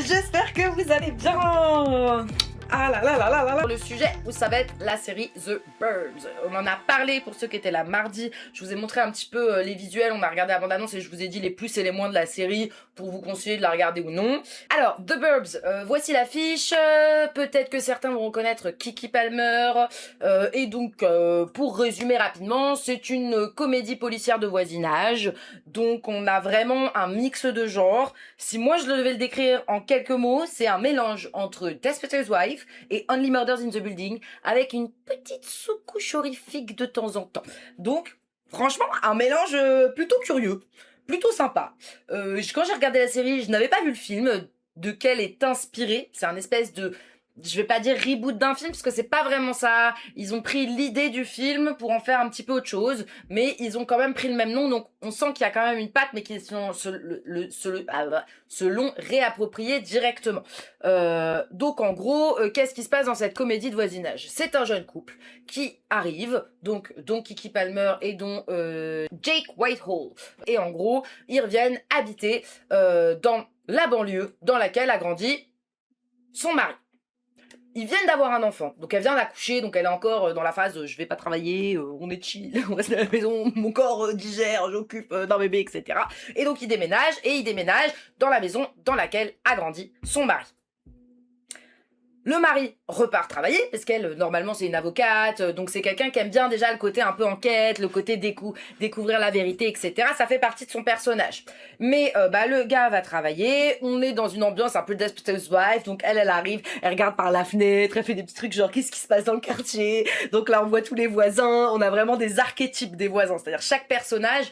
j'espère que vous allez bien. Ah là là là là là là. Le sujet où ça va être la série The Burbs. On en a parlé pour ceux qui étaient là mardi. Je vous ai montré un petit peu les visuels, on a regardé la bande-annonce et je vous ai dit les plus et les moins de la série pour vous conseiller de la regarder ou non. Alors, The Burbs, voici l'affiche. Peut-être que certains vont reconnaître Keke Palmer. Et donc, pour résumer rapidement, c'est une comédie policière de voisinage. Donc, on a vraiment un mix de genres. Si moi je devais le décrire en quelques mots, c'est un mélange entre Desperate Wife et Only Murders in the Building, avec une petite sous-couche horrifique de temps en temps. Donc, franchement, un mélange plutôt curieux, plutôt sympa. Quand j'ai regardé la série, je n'avais pas vu le film de quel est inspiré. C'est un espèce de... Je vais pas dire reboot d'un film parce que c'est pas vraiment ça. Ils ont pris l'idée du film pour en faire un petit peu autre chose, mais ils ont quand même pris le même nom, donc on sent qu'il y a quand même une patte, mais qu'ils se l'ont réapproprié directement. Donc en gros, qu'est-ce qui se passe dans cette comédie de voisinage? C'est un jeune couple qui arrive, donc dont Keke Palmer et dont Jake Whitehall. Et en gros, ils reviennent habiter dans la banlieue dans laquelle a grandi son mari. Ils viennent d'avoir un enfant, donc elle vient d'accoucher, donc elle est encore dans la phase je vais pas travailler, on est chill, on reste à la maison, mon corps digère, j'occupe d'un bébé, etc. Et donc ils déménagent dans la maison dans laquelle a grandi son mari. Le mari repart travailler, parce qu'elle, normalement, c'est une avocate, donc c'est quelqu'un qui aime bien déjà le côté un peu enquête, le côté découvrir la vérité, etc. Ça fait partie de son personnage. Mais le gars va travailler, on est dans une ambiance un peu Desperate Wife, donc elle arrive, elle regarde par la fenêtre, elle fait des petits trucs genre qu'est-ce qui se passe dans le quartier, donc là on voit tous les voisins, on a vraiment des archétypes des voisins, c'est-à-dire chaque personnage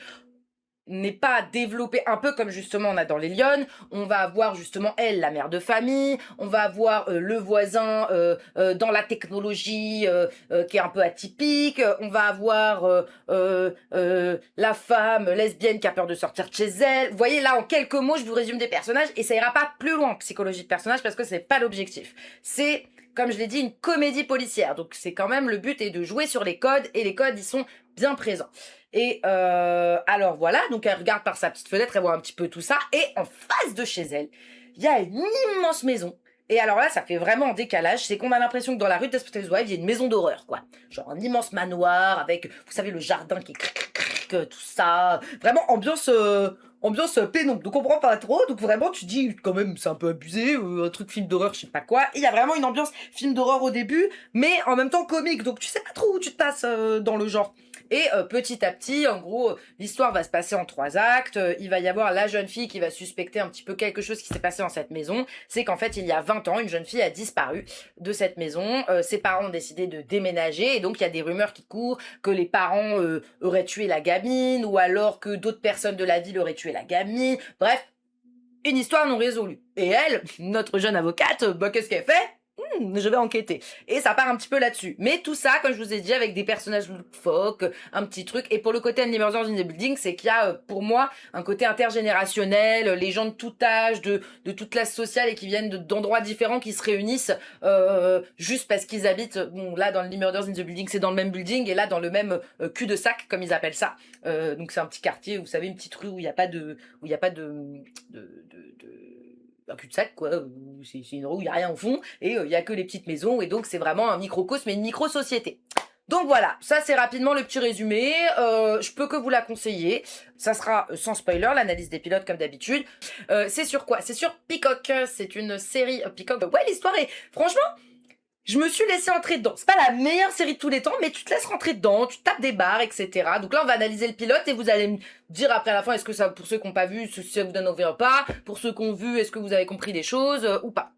n'est pas développé, un peu comme justement on a dans les Lionnes. On va avoir justement elle, la mère de famille, on va avoir le voisin dans la technologie qui est un peu atypique, on va avoir la femme lesbienne qui a peur de sortir de chez elle. Vous voyez là, en quelques mots, je vous résume des personnages et ça ira pas plus loin en psychologie de personnage parce que c'est pas l'objectif. C'est, comme je l'ai dit, une comédie policière, donc c'est quand même le but est de jouer sur les codes et les codes ils sont bien présents. Et alors voilà, donc elle regarde par sa petite fenêtre, elle voit un petit peu tout ça, et en face de chez elle, il y a une immense maison. Et alors là, ça fait vraiment un décalage, c'est qu'on a l'impression que dans la rue de Desperate Wife, il y a une maison d'horreur, quoi. Genre un immense manoir avec, vous savez, le jardin qui est tout ça. Vraiment ambiance pénombre. Donc on comprend pas trop, donc vraiment tu dis quand même c'est un peu abusé, un truc film d'horreur, je sais pas quoi. Et il y a vraiment une ambiance film d'horreur au début, mais en même temps comique, donc tu sais pas trop où tu te passes dans le genre. Et petit à petit, en gros, l'histoire va se passer en 3 actes. Il va y avoir la jeune fille qui va suspecter un petit peu quelque chose qui s'est passé dans cette maison. C'est qu'en fait, il y a 20 ans, une jeune fille a disparu de cette maison. Ses parents ont décidé de déménager et donc il y a des rumeurs qui courent que les parents auraient tué la gamine ou alors que d'autres personnes de la ville auraient tué la gamine. Bref, une histoire non résolue. Et elle, notre jeune avocate, qu'est-ce qu'elle fait ? Je vais enquêter. Et ça part un petit peu là-dessus. Mais tout ça, comme je vous ai dit, avec des personnages loufoques, un petit truc. Et pour le côté Only Murders in the Building, c'est qu'il y a, pour moi, un côté intergénérationnel, les gens de tout âge, de toute classe sociale et qui viennent d'endroits différents, qui se réunissent juste parce qu'ils habitent, bon, là, dans Only Murders in the Building, c'est dans le même building, et là, dans le même cul-de-sac, comme ils appellent ça. Donc c'est un petit quartier, vous savez, une petite rue où il n'y a pas un cul-de-sac, quoi, c'est une rue où il n'y a rien au fond, et il n'y a que les petites maisons, et donc c'est vraiment un microcosme et une micro-société. Donc voilà, ça c'est rapidement le petit résumé, je peux que vous la conseiller, ça sera sans spoiler, l'analyse des pilotes comme d'habitude. C'est sur quoi? C'est sur Peacock, c'est une série Peacock, ouais l'histoire est, franchement, je me suis laissé entrer dedans. C'est pas la meilleure série de tous les temps, mais tu te laisses rentrer dedans, tu tapes des barres, etc. Donc là, on va analyser le pilote et vous allez me dire après à la fin, est-ce que ça, pour ceux qui n'ont pas vu, si ça vous donne envie ou pas. Pour ceux qui ont vu, est-ce que vous avez compris des choses ou pas.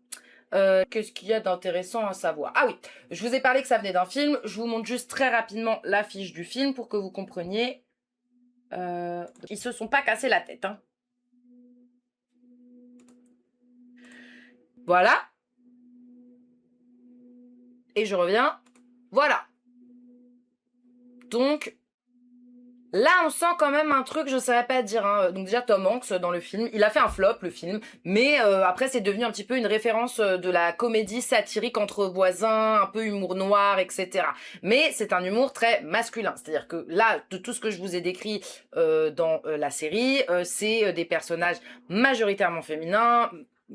Qu'est-ce qu'il y a d'intéressant à savoir? Ah oui, je vous ai parlé que ça venait d'un film. Je vous montre juste très rapidement l'affiche du film pour que vous compreniez. Ils se sont pas cassés la tête, hein. Voilà. Et je reviens. Voilà. Donc, là, on sent quand même un truc, je ne saurais pas dire. Hein. Donc déjà, Tom Hanks, dans le film, il a fait un flop, le film. Mais après, c'est devenu un petit peu une référence de la comédie satirique entre voisins, un peu humour noir, etc. Mais c'est un humour très masculin. C'est-à-dire que là, de tout ce que je vous ai décrit dans la série, c'est des personnages majoritairement féminins,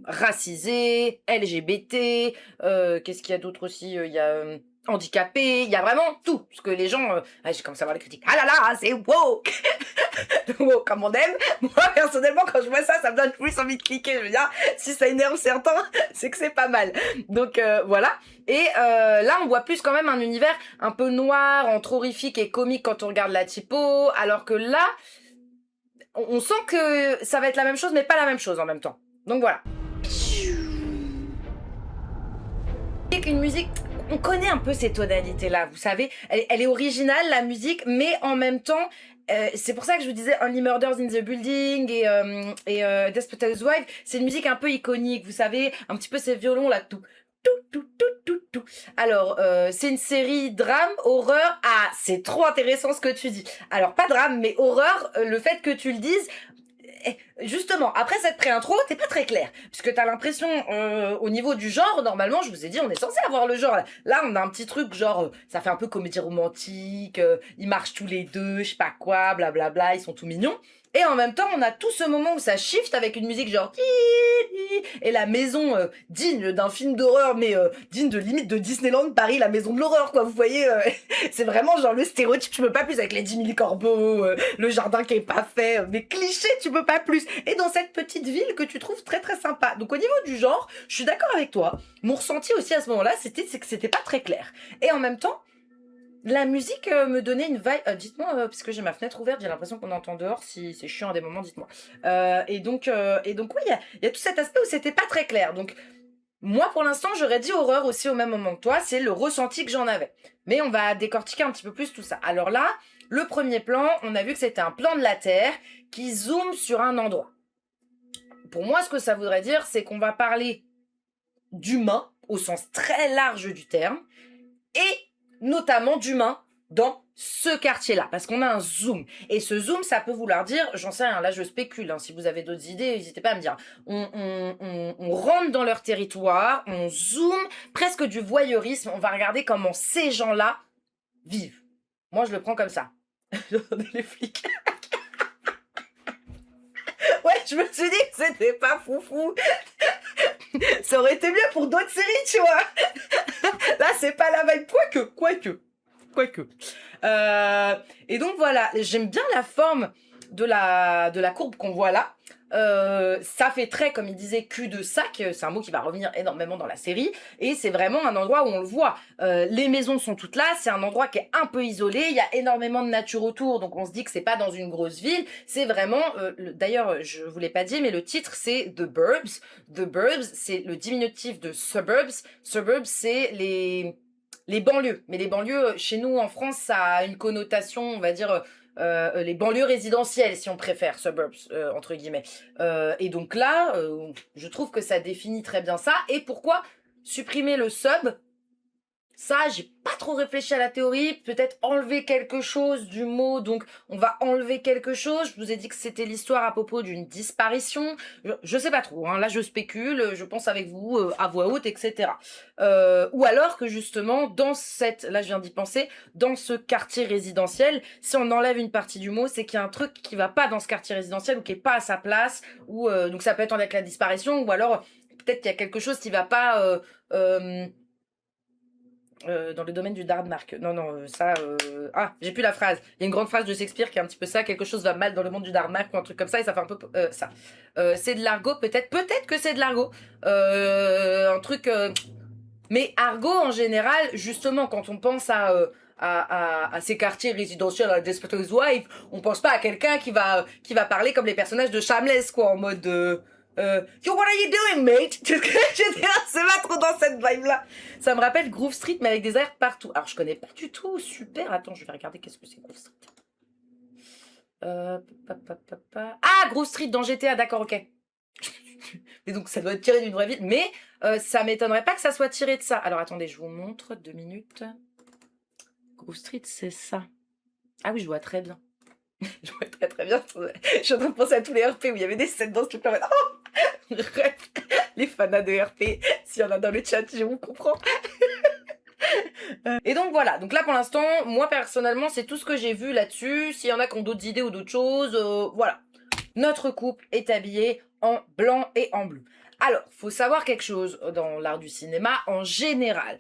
racisé, LGBT, qu'est-ce qu'il y a d'autre aussi, il y a handicapé, il y a vraiment tout. Parce que les gens, j'ai commencé à voir les critiques. Ah là là, c'est woke. Woke comme on aime. Moi, personnellement, quand je vois ça, ça me donne plus envie de cliquer. Je veux dire, si ça énerve certains, c'est que c'est pas mal. Donc voilà. Et là, on voit plus quand même un univers un peu noir, entre horrifique et comique quand on regarde la typo. Alors que là, on sent que ça va être la même chose, mais pas la même chose en même temps. Donc voilà. Une musique, on connaît un peu ces tonalités-là, vous savez. Elle est originale, la musique, mais en même temps, c'est pour ça que je vous disais Only Murders in the Building et Desperate Housewives, c'est une musique un peu iconique, vous savez, un petit peu ces violons là, tout. Tout. Alors, c'est une série drame, horreur. Ah, c'est trop intéressant ce que tu dis. Alors, pas drame, mais horreur, le fait que tu le dises, justement, après cette pré-intro, t'es pas très clair. Puisque t'as l'impression, au niveau du genre, normalement, je vous ai dit, on est censé avoir le genre. Là, on a un petit truc, genre, ça fait un peu comédie romantique, ils marchent tous les deux, je sais pas quoi, blablabla, ils sont tout mignons. Et en même temps, on a tout ce moment où ça shift avec une musique genre... Et la maison digne d'un film d'horreur, mais digne de limite de Disneyland Paris, la maison de l'horreur, quoi. Vous voyez, c'est vraiment genre le stéréotype, tu peux pas plus avec les 10 000 corbeaux, le jardin qui est pas fait, mais cliché, tu peux pas plus. Et dans cette petite ville que tu trouves très très sympa. Donc au niveau du genre, je suis d'accord avec toi. Mon ressenti aussi à ce moment-là, c'est que c'était pas très clair. Et en même temps, la musique me donnait une vibe. Dites-moi, parce que j'ai ma fenêtre ouverte, j'ai l'impression qu'on entend dehors. Si c'est chiant à des moments, dites-moi. Et donc oui, il y a tout cet aspect où c'était pas très clair. Donc, moi, pour l'instant, j'aurais dit horreur aussi au même moment que toi. C'est le ressenti que j'en avais. Mais on va décortiquer un petit peu plus tout ça. Alors là, le premier plan, on a vu que c'était un plan de la Terre qui zoome sur un endroit. Pour moi, ce que ça voudrait dire, c'est qu'on va parler d'humain au sens très large du terme et notamment d'humains dans ce quartier-là, parce qu'on a un zoom. Et ce zoom, ça peut vouloir dire, j'en sais rien, là je spécule, hein, si vous avez d'autres idées, n'hésitez pas à me dire. On rentre dans leur territoire, on zoome, presque du voyeurisme, on va regarder comment ces gens-là vivent. Moi je le prends comme ça. Les flics. Ouais, je me suis dit que c'était pas foufou. Ça aurait été mieux pour d'autres séries, tu vois. Là, c'est pas la vibe. Quoique. Et donc, voilà. J'aime bien la forme de la courbe qu'on voit là. Ça fait très, comme il disait, cul de sac. C'est un mot qui va revenir énormément dans la série. Et c'est vraiment un endroit où on le voit. Les maisons sont toutes là. C'est un endroit qui est un peu isolé. Il y a énormément de nature autour. Donc, on se dit que c'est pas dans une grosse ville. C'est vraiment... D'ailleurs, je vous l'ai pas dit, mais le titre, c'est The Burbs. The Burbs, c'est le diminutif de suburbs. Suburbs, c'est les banlieues. Mais les banlieues, chez nous, en France, ça a une connotation, on va dire... les banlieues résidentielles, si on préfère, suburbs, entre guillemets. Et donc là, je trouve que ça définit très bien ça. Et pourquoi supprimer le sub? Ça, j'ai pas trop réfléchi à la théorie. Peut-être enlever quelque chose du mot. Donc, on va enlever quelque chose. Je vous ai dit que c'était l'histoire à propos d'une disparition. Je sais pas trop. Hein. Là, je spécule. Je pense avec vous, à voix haute, etc. Ou alors que justement, là, je viens d'y penser, dans ce quartier résidentiel, si on enlève une partie du mot, c'est qu'il y a un truc qui va pas dans ce quartier résidentiel ou qui est pas à sa place. Ou donc, ça peut être avec la disparition. Ou alors, peut-être qu'il y a quelque chose qui va pas... dans le domaine du Danemark. Non, ça... Ah, j'ai plus la phrase. Il y a une grande phrase de Shakespeare qui est un petit peu ça. Quelque chose va mal dans le monde du Danemark ou un truc comme ça. Et ça fait un peu ça. C'est de l'argot, peut-être. Peut-être que c'est de l'argot. Un truc... Mais argot, en général, justement, quand on pense à ces quartiers résidentiels, à Desperate Housewives, on pense pas à quelqu'un qui va parler comme les personnages de Shameless, quoi, en mode... Yo, what are you doing, mate? Je veux dire, c'est pas trop dans cette vibe-là. Ça me rappelle Groove Street, mais avec des airs partout. Alors, je connais pas du tout. Super. Attends, je vais regarder qu'est-ce que c'est Groove Street. Ah, Groove Street dans GTA, d'accord, ok. Et donc, ça doit être tiré d'une vraie ville. Mais ça m'étonnerait pas que ça soit tiré de ça. Alors, attendez, je vous montre. 2 minutes. Groove Street, c'est ça. Ah oui, je vois très bien. Je vois très très bien. Je suis en train de penser à tous les RP où il y avait des scènes dans ce truc-là. Oh, les fanas de RP, s'il y en a dans le chat, je vous comprends. Et donc voilà, donc là pour l'instant, moi personnellement, c'est tout ce que j'ai vu là-dessus. S'il y en a qui ont d'autres idées ou d'autres choses, voilà. Notre couple est habillé en blanc et en bleu. Alors, faut savoir quelque chose dans l'art du cinéma en général.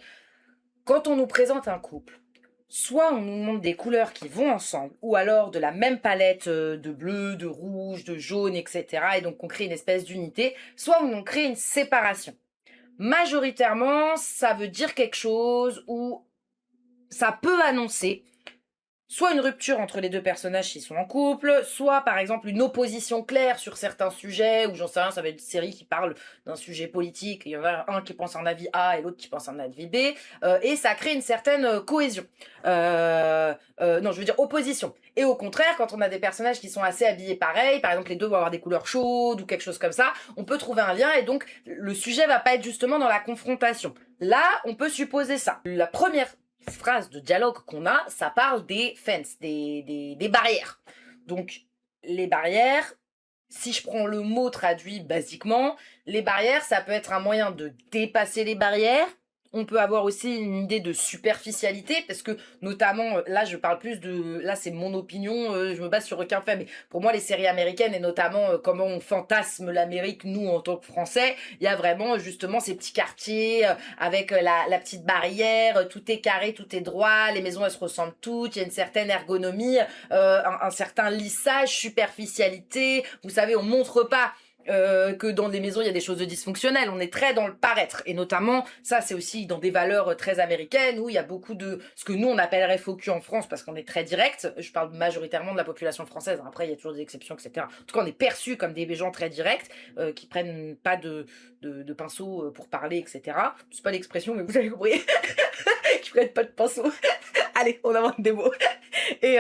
Quand on nous présente un couple, soit on nous montre des couleurs qui vont ensemble, ou alors de la même palette de bleu, de rouge, de jaune, etc. Et donc on crée une espèce d'unité, soit on crée une séparation. Majoritairement, ça veut dire quelque chose ou ça peut annoncer soit une rupture entre les deux personnages qui sont en couple, soit par exemple une opposition claire sur certains sujets, ou j'en sais rien, ça va être une série qui parle d'un sujet politique, il y en a un qui pense un avis A et l'autre qui pense un avis B, et ça crée une certaine cohésion. Non, je veux dire opposition. Et au contraire, quand on a des personnages qui sont assez habillés pareil, par exemple les deux vont avoir des couleurs chaudes ou quelque chose comme ça, on peut trouver un lien et donc le sujet va pas être justement dans la confrontation. Là, on peut supposer ça. La première phrase de dialogue qu'on a, ça parle des fences, des barrières. Donc, les barrières, si je prends le mot traduit basiquement, les barrières, ça peut être un moyen de dépasser les barrières. On peut avoir aussi une idée de superficialité, parce que notamment, là je parle plus de... Là c'est mon opinion, je me base sur aucun fait, mais pour moi les séries américaines, et notamment comment on fantasme l'Amérique, nous en tant que Français, il y a vraiment justement ces petits quartiers avec la petite barrière, tout est carré, tout est droit, les maisons elles se ressemblent toutes, il y a une certaine ergonomie, un certain lissage, superficialité, vous savez on montre pas que dans les maisons il y a des choses dysfonctionnelles, on est très dans le paraître, et notamment ça c'est aussi dans des valeurs très américaines où il y a beaucoup de ce que nous on appellerait faux cul en France parce qu'on est très direct. Je parle majoritairement de la population française, après il y a toujours des exceptions, etc. En tout cas on est perçu comme des gens très directs, qui prennent pas de pinceau pour parler, etc. C'est pas l'expression mais vous avez compris. Qui prennent pas de pinceau. Allez, on invente des mots. Et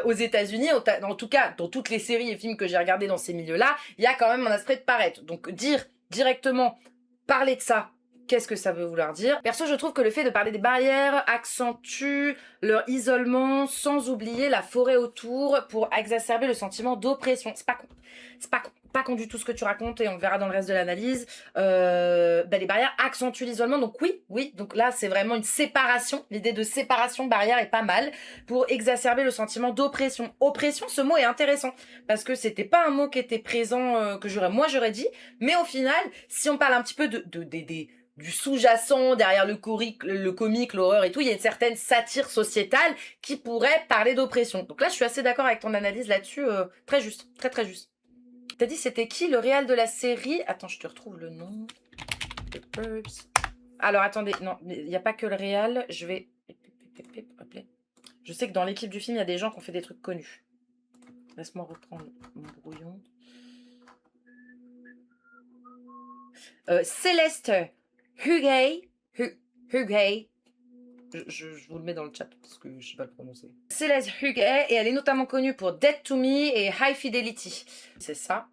aux États-Unis, en tout cas, dans toutes les séries et films que j'ai regardés dans ces milieux-là, il y a quand même un aspect de paraître. Donc dire directement, parler de ça, qu'est-ce que ça veut vouloir dire? Perso, je trouve que le fait de parler des barrières accentue leur isolement sans oublier la forêt autour pour exacerber le sentiment d'oppression. C'est pas con. C'est pas con. Pas con du tout ce que tu racontes et on verra dans le reste de l'analyse. Les barrières accentuent l'isolement. Donc oui. Donc là, c'est vraiment une séparation. L'idée de séparation barrière est pas mal pour exacerber le sentiment d'oppression. Oppression, ce mot est intéressant parce que c'était pas un mot qui était présent que j'aurais dit. Mais au final, si on parle un petit peu du sous-jacent, derrière le comique, l'horreur et tout, il y a une certaine satire sociétale qui pourrait parler d'oppression. Donc là, je suis assez d'accord avec ton analyse là-dessus, très juste, très juste. T'as dit c'était qui le réal de la série? Attends, je te retrouve le nom. The Burbs. Alors attendez, non, il n'y a pas que le réal, je vais... Je sais que dans l'équipe du film, il y a des gens qui ont fait des trucs connus. Laisse-moi reprendre mon brouillon. Céleste Hugay. Hugay. Je vous le mets dans le chat parce que je sais pas le prononcer. Céleste Hugay, et elle est notamment connue pour Dead to Me et High Fidelity. C'est ça.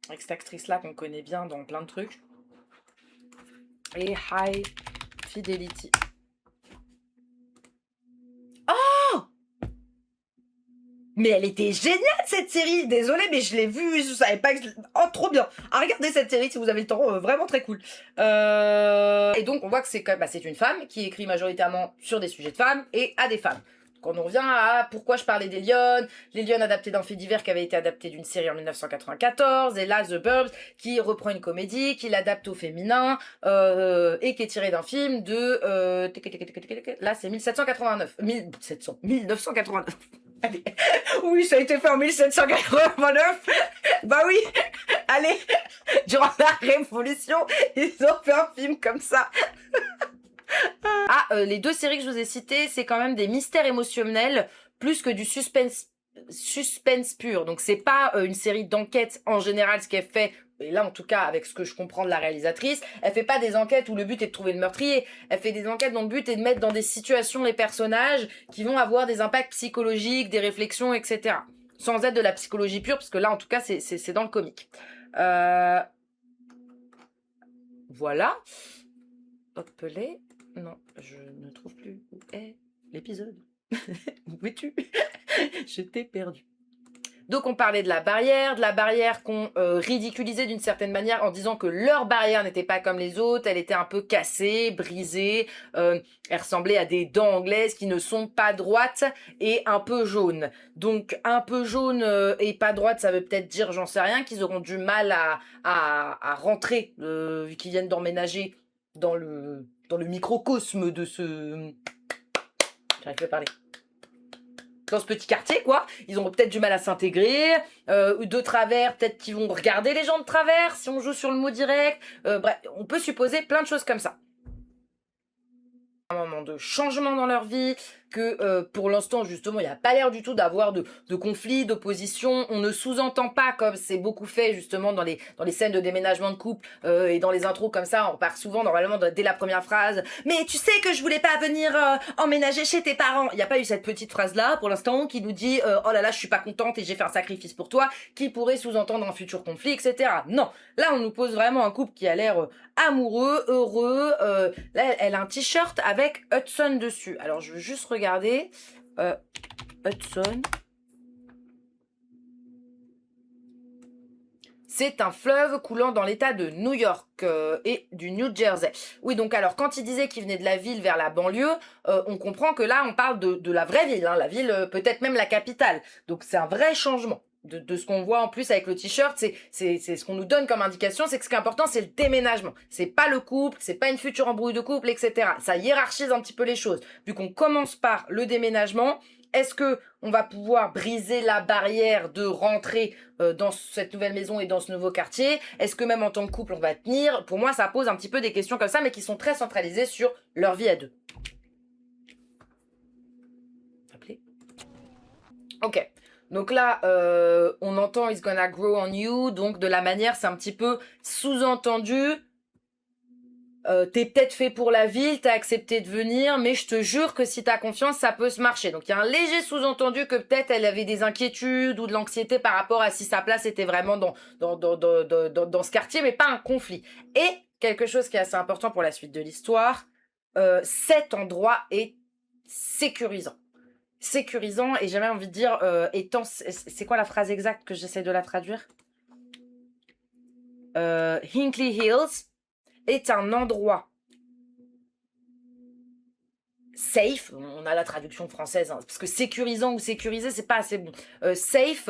Avec cette actrice-là qu'on connaît bien dans plein de trucs. Et High Fidelity. Oh! Mais elle était géniale cette série. Désolée, mais je l'ai vue, je savais pas que oh, trop bien. À regarder cette série si vous avez le temps, vraiment très cool. Et donc on voit que c'est c'est une femme qui écrit majoritairement sur des sujets de femmes et à des femmes. Donc on en revient à pourquoi je parlais des Lionnes, les Lionnes adaptés d'un fait divers qui avait été adapté d'une série en 1994, et là The Burbs qui reprend une comédie, qui l'adapte au féminin, et qui est tiré d'un film de... là c'est 1789. 1989. Allez. Oui, ça a été fait en 1789. Bah oui. Allez. Durant la Révolution, ils ont fait un film comme ça. Les deux séries que je vous ai citées, c'est quand même des mystères émotionnels plus que du suspense pur. Donc c'est pas une série d'enquête en général ce qu'elle fait. Et là, en tout cas, avec ce que je comprends de la réalisatrice, elle fait pas des enquêtes où le but est de trouver le meurtrier. Elle fait des enquêtes dont le but est de mettre dans des situations les personnages qui vont avoir des impacts psychologiques, des réflexions, etc. Sans être de la psychologie pure, parce que là, en tout cas, c'est dans le comique. Voilà. Hop, non, je ne trouve plus où est l'épisode. Où es-tu? Je t'ai perdu. Donc on parlait de la barrière qu'on ridiculisait d'une certaine manière en disant que leur barrière n'était pas comme les autres, elle était un peu cassée, brisée, elle ressemblait à des dents anglaises qui ne sont pas droites et un peu jaunes. Donc un peu jaune et pas droite, ça veut peut-être dire, j'en sais rien, qu'ils auront du mal à rentrer, vu qu'ils viennent d'emménager dans le microcosme de ce... J'arrive pas à parler. Dans ce petit quartier, quoi. Ils auront peut-être du mal à s'intégrer, de travers, peut-être qu'ils vont regarder les gens de travers, si on joue sur le mot direct. Bref, on peut supposer plein de choses comme ça. Un moment de changement dans leur vie, que pour l'instant justement il n'y a pas l'air du tout d'avoir de conflit, d'opposition, on ne sous-entend pas comme c'est beaucoup fait justement dans les scènes de déménagement de couple et dans les intros comme ça, on part souvent normalement dès la première phrase, mais tu sais que je voulais pas venir emménager chez tes parents. Il n'y a pas eu cette petite phrase là pour l'instant qui nous dit oh là là je suis pas contente et j'ai fait un sacrifice pour toi, qui pourrait sous-entendre un futur conflit, etc. Non, là on nous pose vraiment un couple qui a l'air amoureux, heureux. Là elle a un t-shirt avec Hudson dessus. Alors je veux juste regarder Hudson. C'est un fleuve coulant dans l'état de New York et du New Jersey. Oui, donc alors, quand il disait qu'il venait de la ville vers la banlieue, on comprend que là, on parle de la vraie ville, hein, la ville, peut-être même la capitale. Donc, c'est un vrai changement. De ce qu'on voit en plus avec le t-shirt, c'est ce qu'on nous donne comme indication, c'est que ce qui est important, c'est le déménagement. C'est pas le couple, c'est pas une future embrouille de couple, etc. Ça hiérarchise un petit peu les choses. Vu qu'on commence par le déménagement, est-ce que on va pouvoir briser la barrière de rentrer dans cette nouvelle maison et dans ce nouveau quartier? Est-ce que même en tant que couple, on va tenir? Pour moi, ça pose un petit peu des questions comme ça, mais qui sont très centralisées sur leur vie à deux. Appelez. Ok. Donc là, on entend It's gonna grow on you, donc de la manière, c'est un petit peu sous-entendu. T'es peut-être fait pour la ville, t'as accepté de venir, mais je te jure que si t'as confiance, ça peut se marcher. Donc il y a un léger sous-entendu que peut-être elle avait des inquiétudes ou de l'anxiété par rapport à si sa place était vraiment dans ce quartier, mais pas un conflit. Et quelque chose qui est assez important pour la suite de l'histoire, cet endroit est sécurisant. Sécurisant, et j'ai même envie de dire étant, c'est quoi la phrase exacte que j'essaie de la traduire? Hinkley Hills est un endroit safe, on a la traduction française, hein, parce que sécurisant ou sécurisé, c'est pas assez bon. Safe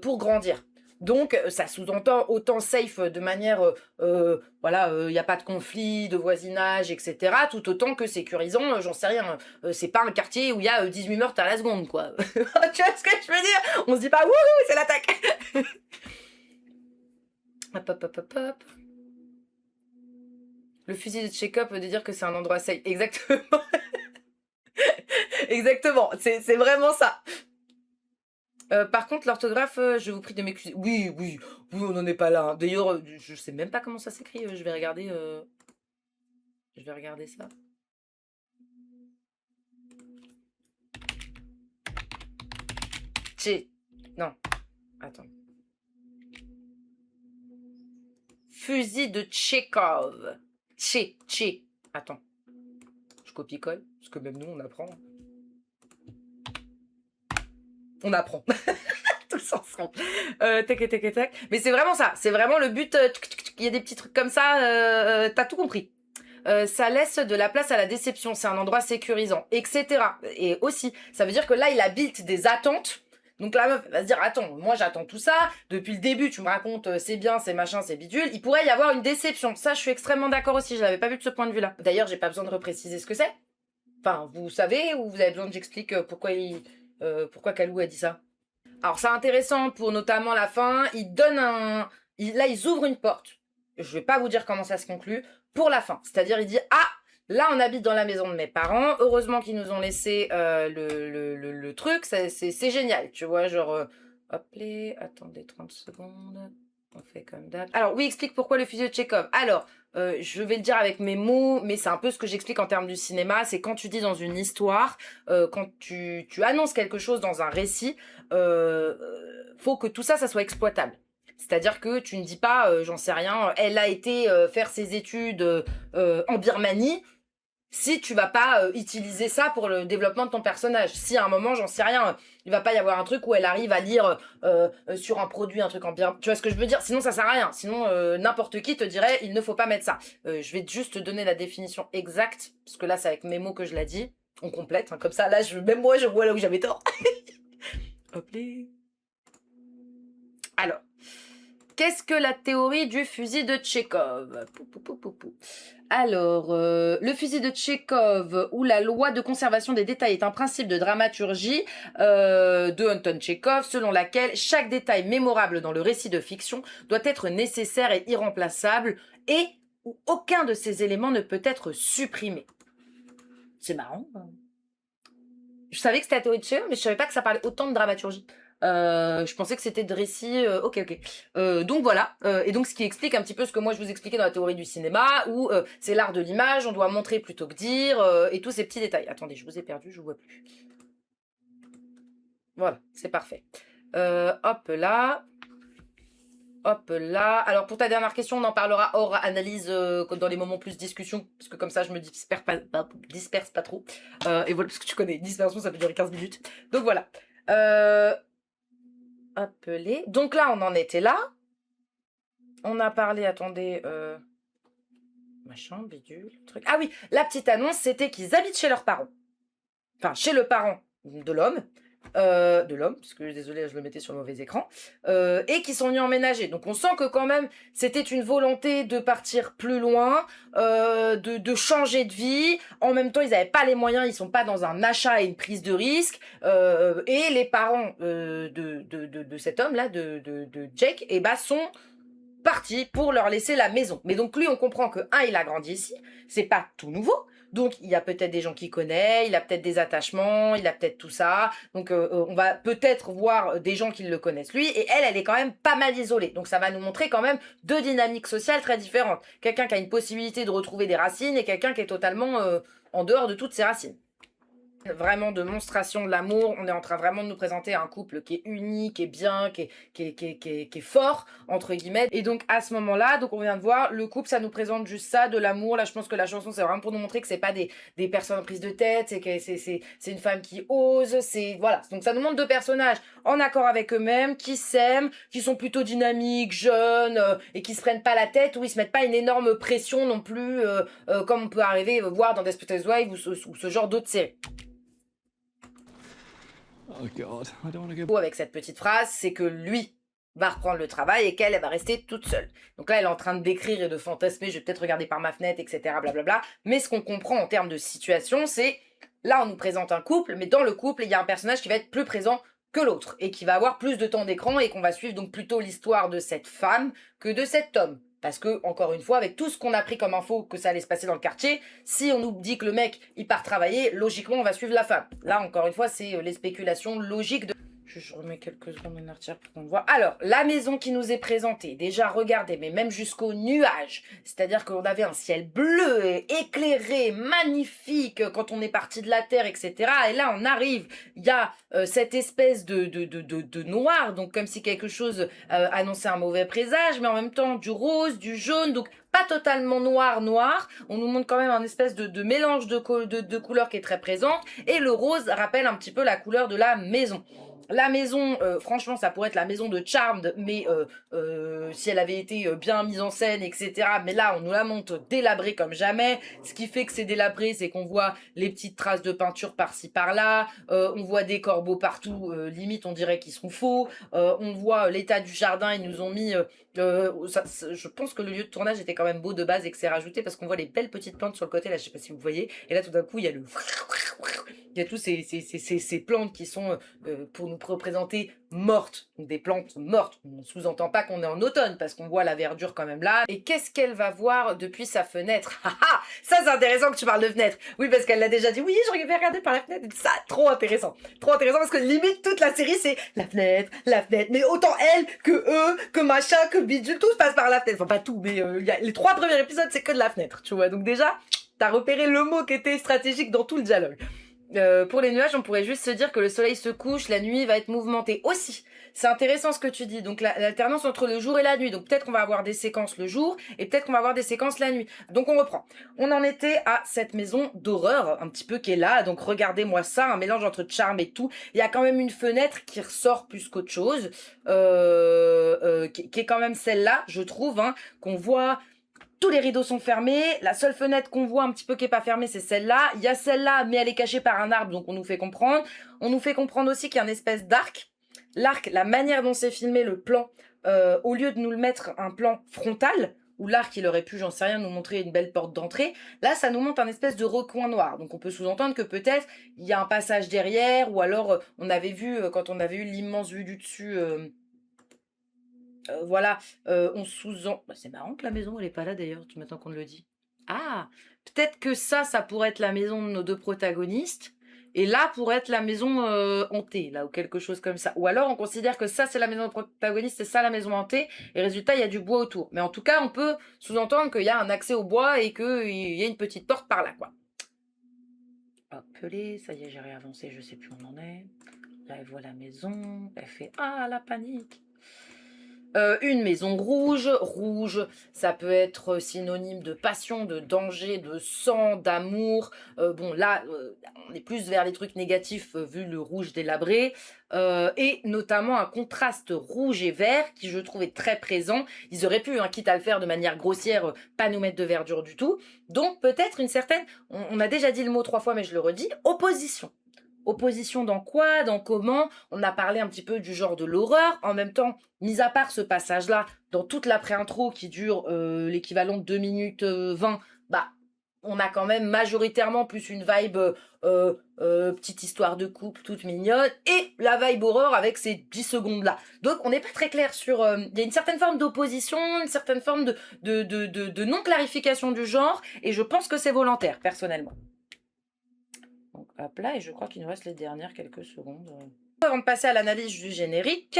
pour grandir. Donc, ça sous-entend autant safe de manière, voilà, il n'y a pas de conflit, de voisinage, etc. Tout autant que sécurisant, j'en sais rien. C'est pas un quartier où il y a 18 meurtres à la seconde, quoi. Tu vois ce que je veux dire? On se dit pas, wouhou, c'est l'attaque. Hop, hop, hop, hop, hop. Le fusil de check-up veut dire que c'est un endroit safe. Exactement. Exactement, c'est vraiment ça. Par contre, l'orthographe, je vous prie de m'excuser. Oui, on n'en est pas là. Hein. D'ailleurs, je sais même pas comment ça s'écrit. Je vais regarder. Je vais regarder ça. Non. Attends. Fusil de Tchekhov. Attends. Je copie-colle. Parce que même nous, on apprend. On apprend. Tous ensemble. Tac. Mais c'est vraiment ça. C'est vraiment le but. Il y a des petits trucs comme ça. T'as tout compris. Ça laisse de la place à la déception. C'est un endroit sécurisant, etc. Et aussi, ça veut dire que là, il habite des attentes. Donc la meuf va se dire, attends, moi j'attends tout ça. Depuis le début, tu me racontes c'est bien, c'est machin, c'est bidule. Il pourrait y avoir une déception. Ça, je suis extrêmement d'accord aussi. Je l'avais pas vu de ce point de vue-là. D'ailleurs, j'ai pas besoin de repréciser ce que c'est. Enfin, vous savez, ou vous avez besoin que j'explique pourquoi Kalou a dit ça? Alors c'est intéressant pour notamment la fin, ils donnent là ils ouvrent une porte, je vais pas vous dire comment ça se conclut, pour la fin, c'est-à-dire il dit ah, là on habite dans la maison de mes parents, heureusement qu'ils nous ont laissé le truc, c'est génial, tu vois, genre, hop les, attendez 30 secondes, on fait comme d'hab. Alors oui, explique pourquoi le fusil de Tchekhov. Alors, je vais le dire avec mes mots, mais c'est un peu ce que j'explique en termes du cinéma, c'est quand tu dis dans une histoire, quand tu annonces quelque chose dans un récit, faut que tout ça, ça soit exploitable. C'est-à-dire que tu ne dis pas, j'en sais rien, elle a été faire ses études en Birmanie, si tu vas pas utiliser ça pour le développement de ton personnage. Si à un moment, j'en sais rien, il va pas y avoir un truc où elle arrive à lire sur un produit un truc en bien. Tu vois ce que je veux dire? Sinon, ça sert à rien. Sinon, n'importe qui te dirait, il ne faut pas mettre ça. Je vais juste te donner la définition exacte, parce que là, c'est avec mes mots que je l'ai dit. On complète, hein, comme ça, là, même moi, je vois là où j'avais tort. Hop là. Alors, qu'est-ce que la théorie du fusil de Tchekhov? Alors, le fusil de Tchekhov ou la loi de conservation des détails est un principe de dramaturgie de Anton Tchekhov, selon laquelle chaque détail mémorable dans le récit de fiction doit être nécessaire et irremplaçable et où aucun de ces éléments ne peut être supprimé. C'est marrant. Je savais que c'était la théorie de Tchekhov, mais je savais pas que ça parlait autant de dramaturgie. Je pensais que c'était de récits. Ok. Donc voilà. Et donc ce qui explique un petit peu ce que moi je vous expliquais dans la théorie du cinéma, où c'est l'art de l'image, on doit montrer plutôt que dire, et tous ces petits détails. Attendez, je vous ai perdu, je vous vois plus. Voilà, c'est parfait. Hop là. Hop là. Alors pour ta dernière question, on en parlera hors analyse dans les moments plus discussion, parce que comme ça je me disperse pas trop. Et voilà, parce que tu connais, dispersion ça peut durer 15 minutes. Donc voilà. Appelé. Donc là, on en était là. On a parlé, attendez, machin, bidule, truc. Ah oui, la petite annonce, c'était qu'ils habitent chez leurs parents. Enfin, chez le parent de l'homme. Parce que désolé, je le mettais sur le mauvais écran. Et qui sont venus emménager. Donc on sent que quand même, c'était une volonté de partir plus loin, de changer de vie. En même temps, ils n'avaient pas les moyens, ils sont pas dans un achat et une prise de risque. Et les parents de cet homme-là, de Jake, eh ben, sont partis pour leur laisser la maison. Mais donc lui, on comprend que, il a grandi ici, c'est pas tout nouveau. Donc, il y a peut-être des gens qu'il connaît, il a peut-être des attachements, il a peut-être tout ça. Donc, on va peut-être voir des gens qui le connaissent lui. Et elle est quand même pas mal isolée. Donc, ça va nous montrer quand même deux dynamiques sociales très différentes. Quelqu'un qui a une possibilité de retrouver des racines et quelqu'un qui est totalement en dehors de toutes ses racines. Vraiment de monstration de l'amour, on est en train vraiment de nous présenter un couple qui est unique, qui est bien, qui est fort, entre guillemets. Et donc à ce moment-là, donc on vient de voir, le couple ça nous présente juste ça, de l'amour. Là je pense que la chanson c'est vraiment pour nous montrer que c'est pas des personnes prises de tête, c'est une femme qui ose, c'est voilà. Donc ça nous montre deux personnages en accord avec eux-mêmes, qui s'aiment, qui sont plutôt dynamiques, jeunes, et qui se prennent pas la tête, ou ils se mettent pas une énorme pression non plus, comme on peut arriver voir dans Desperate Housewives ou ce genre d'autres séries. Oh God, I don't want to go. Avec cette petite phrase, c'est que lui va reprendre le travail et qu'elle va rester toute seule. Donc là, elle est en train de décrire et de fantasmer, je vais peut-être regarder par ma fenêtre, etc. Blablabla. Mais ce qu'on comprend en termes de situation, c'est, là, on nous présente un couple, mais dans le couple, il y a un personnage qui va être plus présent que l'autre et qui va avoir plus de temps d'écran et qu'on va suivre donc plutôt l'histoire de cette femme que de cet homme. Parce que, encore une fois, avec tout ce qu'on a pris comme info que ça allait se passer dans le quartier, si on nous dit que le mec, il part travailler, logiquement, on va suivre la femme. Là, encore une fois, c'est les spéculations logiques de... Je remets quelques secondes en arrière pour qu'on voit. Alors, la maison qui nous est présentée, déjà, regardez, mais même jusqu'aux nuages. C'est-à-dire qu'on avait un ciel bleu, éclairé, magnifique, quand on est parti de la Terre, etc. Et là, on arrive, il y a cette espèce de noir, donc comme si quelque chose annonçait un mauvais présage, mais en même temps, du rose, du jaune, donc pas totalement noir. On nous montre quand même un espèce de mélange de couleurs qui est très présente. Et le rose rappelle un petit peu la couleur de la maison. La maison, franchement, ça pourrait être la maison de Charmed, mais si elle avait été bien mise en scène, etc. Mais là, on nous la montre délabrée comme jamais. Ce qui fait que c'est délabré, c'est qu'on voit les petites traces de peinture par-ci, par-là. On voit des corbeaux partout, limite, on dirait qu'ils sont faux. On voit l'état du jardin, ils nous ont mis... je pense que le lieu de tournage était quand même beau de base et que c'est rajouté parce qu'on voit les belles petites plantes sur le côté, là, je sais pas si vous voyez. Et là, tout d'un coup, il y a le... Il y a tous ces plantes qui sont pour nous représenter mortes, donc des plantes mortes. On ne sous-entend pas qu'on est en automne parce qu'on voit la verdure quand même là. Et qu'est-ce qu'elle va voir depuis sa fenêtre? Ça c'est intéressant que tu parles de fenêtre. Oui, parce qu'elle l'a déjà dit. Oui, je vais regarder par la fenêtre. Ça, trop intéressant. Trop intéressant parce que limite toute la série c'est la fenêtre. Mais autant elle que eux, que machin, que bidule, tout se passe par la fenêtre. Enfin pas tout, mais les 3 premiers épisodes c'est que de la fenêtre, tu vois. Donc déjà, t'as repéré le mot qui était stratégique dans tout le dialogue. Pour les nuages, on pourrait juste se dire que le soleil se couche, la nuit va être mouvementée. Aussi, c'est intéressant ce que tu dis. Donc l'alternance entre le jour et la nuit. Donc peut-être qu'on va avoir des séquences le jour et peut-être qu'on va avoir des séquences la nuit. Donc on reprend. On en était à cette maison d'horreur un petit peu qui est là. Donc regardez-moi ça, un mélange entre charme et tout. Il y a quand même une fenêtre qui ressort plus qu'autre chose, qui est quand même celle-là, je trouve, hein, qu'on voit. Tous les rideaux sont fermés. La seule fenêtre qu'on voit un petit peu qui est pas fermée, c'est celle-là. Il y a celle-là, mais elle est cachée par un arbre, donc on nous fait comprendre. On nous fait comprendre aussi qu'il y a une espèce d'arc. L'arc, la manière dont c'est filmé, le plan, au lieu de nous le mettre un plan frontal, où l'arc, il aurait pu, j'en sais rien, nous montrer une belle porte d'entrée, là, ça nous montre un espèce de recoin noir. Donc on peut sous-entendre que peut-être il y a un passage derrière, ou alors on avait vu, quand on avait eu l'immense vue du dessus... voilà, on sous-en bah, c'est marrant que la maison elle est pas là d'ailleurs, tu maintenant qu'on le dit. Ah! Peut-être que ça pourrait être la maison de nos 2 protagonistes et là pourrait être la maison, hantée là ou quelque chose comme ça. Ou alors on considère que ça c'est la maison de protagoniste, c'est ça la maison hantée et résultat il y a du bois autour. Mais en tout cas, on peut sous-entendre qu'il y a un accès au bois et qu'il y a une petite porte par là, quoi. Hop les, ça y est, j'ai réavancé, je sais plus où on en est. Là, elle voit la maison, elle fait: «Ah la panique!» Une maison rouge. Rouge, ça peut être synonyme de passion, de danger, de sang, d'amour. Bon là, on est plus vers les trucs négatifs, vu le rouge délabré. Et notamment un contraste rouge et vert qui je trouve est très présent. Ils auraient pu, hein, quitte à le faire de manière grossière, pas nous mettre de verdure du tout. Donc peut-être une certaine, on a déjà dit le mot 3 fois mais je le redis, opposition. Opposition dans quoi? Dans comment? On a parlé un petit peu du genre de l'horreur. En même temps, mis à part ce passage-là, dans toute l'après-intro qui dure l'équivalent de 2 minutes 20, bah, on a quand même majoritairement plus une vibe petite histoire de couple toute mignonne et la vibe horreur avec ces 10 secondes-là. Donc on n'est pas très clair sur... Il y a une certaine forme d'opposition, une certaine forme de non-clarification du genre et je pense que c'est volontaire, personnellement. Donc hop là, et je crois qu'il nous reste les dernières quelques secondes. Avant de passer à l'analyse du générique,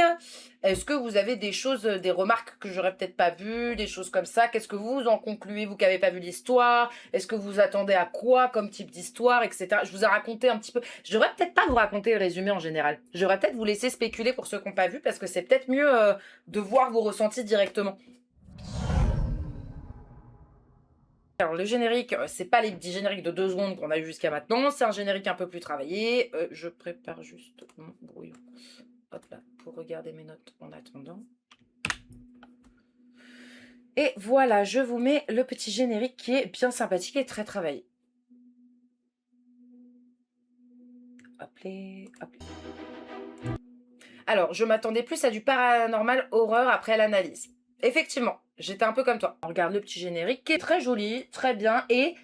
est-ce que vous avez des choses, des remarques que j'aurais peut-être pas vues, des choses comme ça? Qu'est-ce que vous en concluez, vous qui n'avez pas vu l'histoire? Est-ce que vous attendez à quoi comme type d'histoire, etc. Je vous ai raconté un petit peu. Je devrais peut-être pas vous raconter le résumé en général. Je devrais peut-être vous laisser spéculer pour ceux qui n'ont pas vu, parce que c'est peut-être mieux de voir vos ressentis directement. Alors le générique, c'est pas les petits génériques de 2 secondes qu'on a eu jusqu'à maintenant, c'est un générique un peu plus travaillé. Je prépare juste mon brouillon. Hop là, pour regarder mes notes en attendant. Et voilà, je vous mets le petit générique qui est bien sympathique et très travaillé. Hop les, hop les. Alors, je m'attendais plus à du paranormal horreur après l'analyse. Effectivement, j'étais un peu comme toi. On regarde le petit générique qui est très joli, très bien et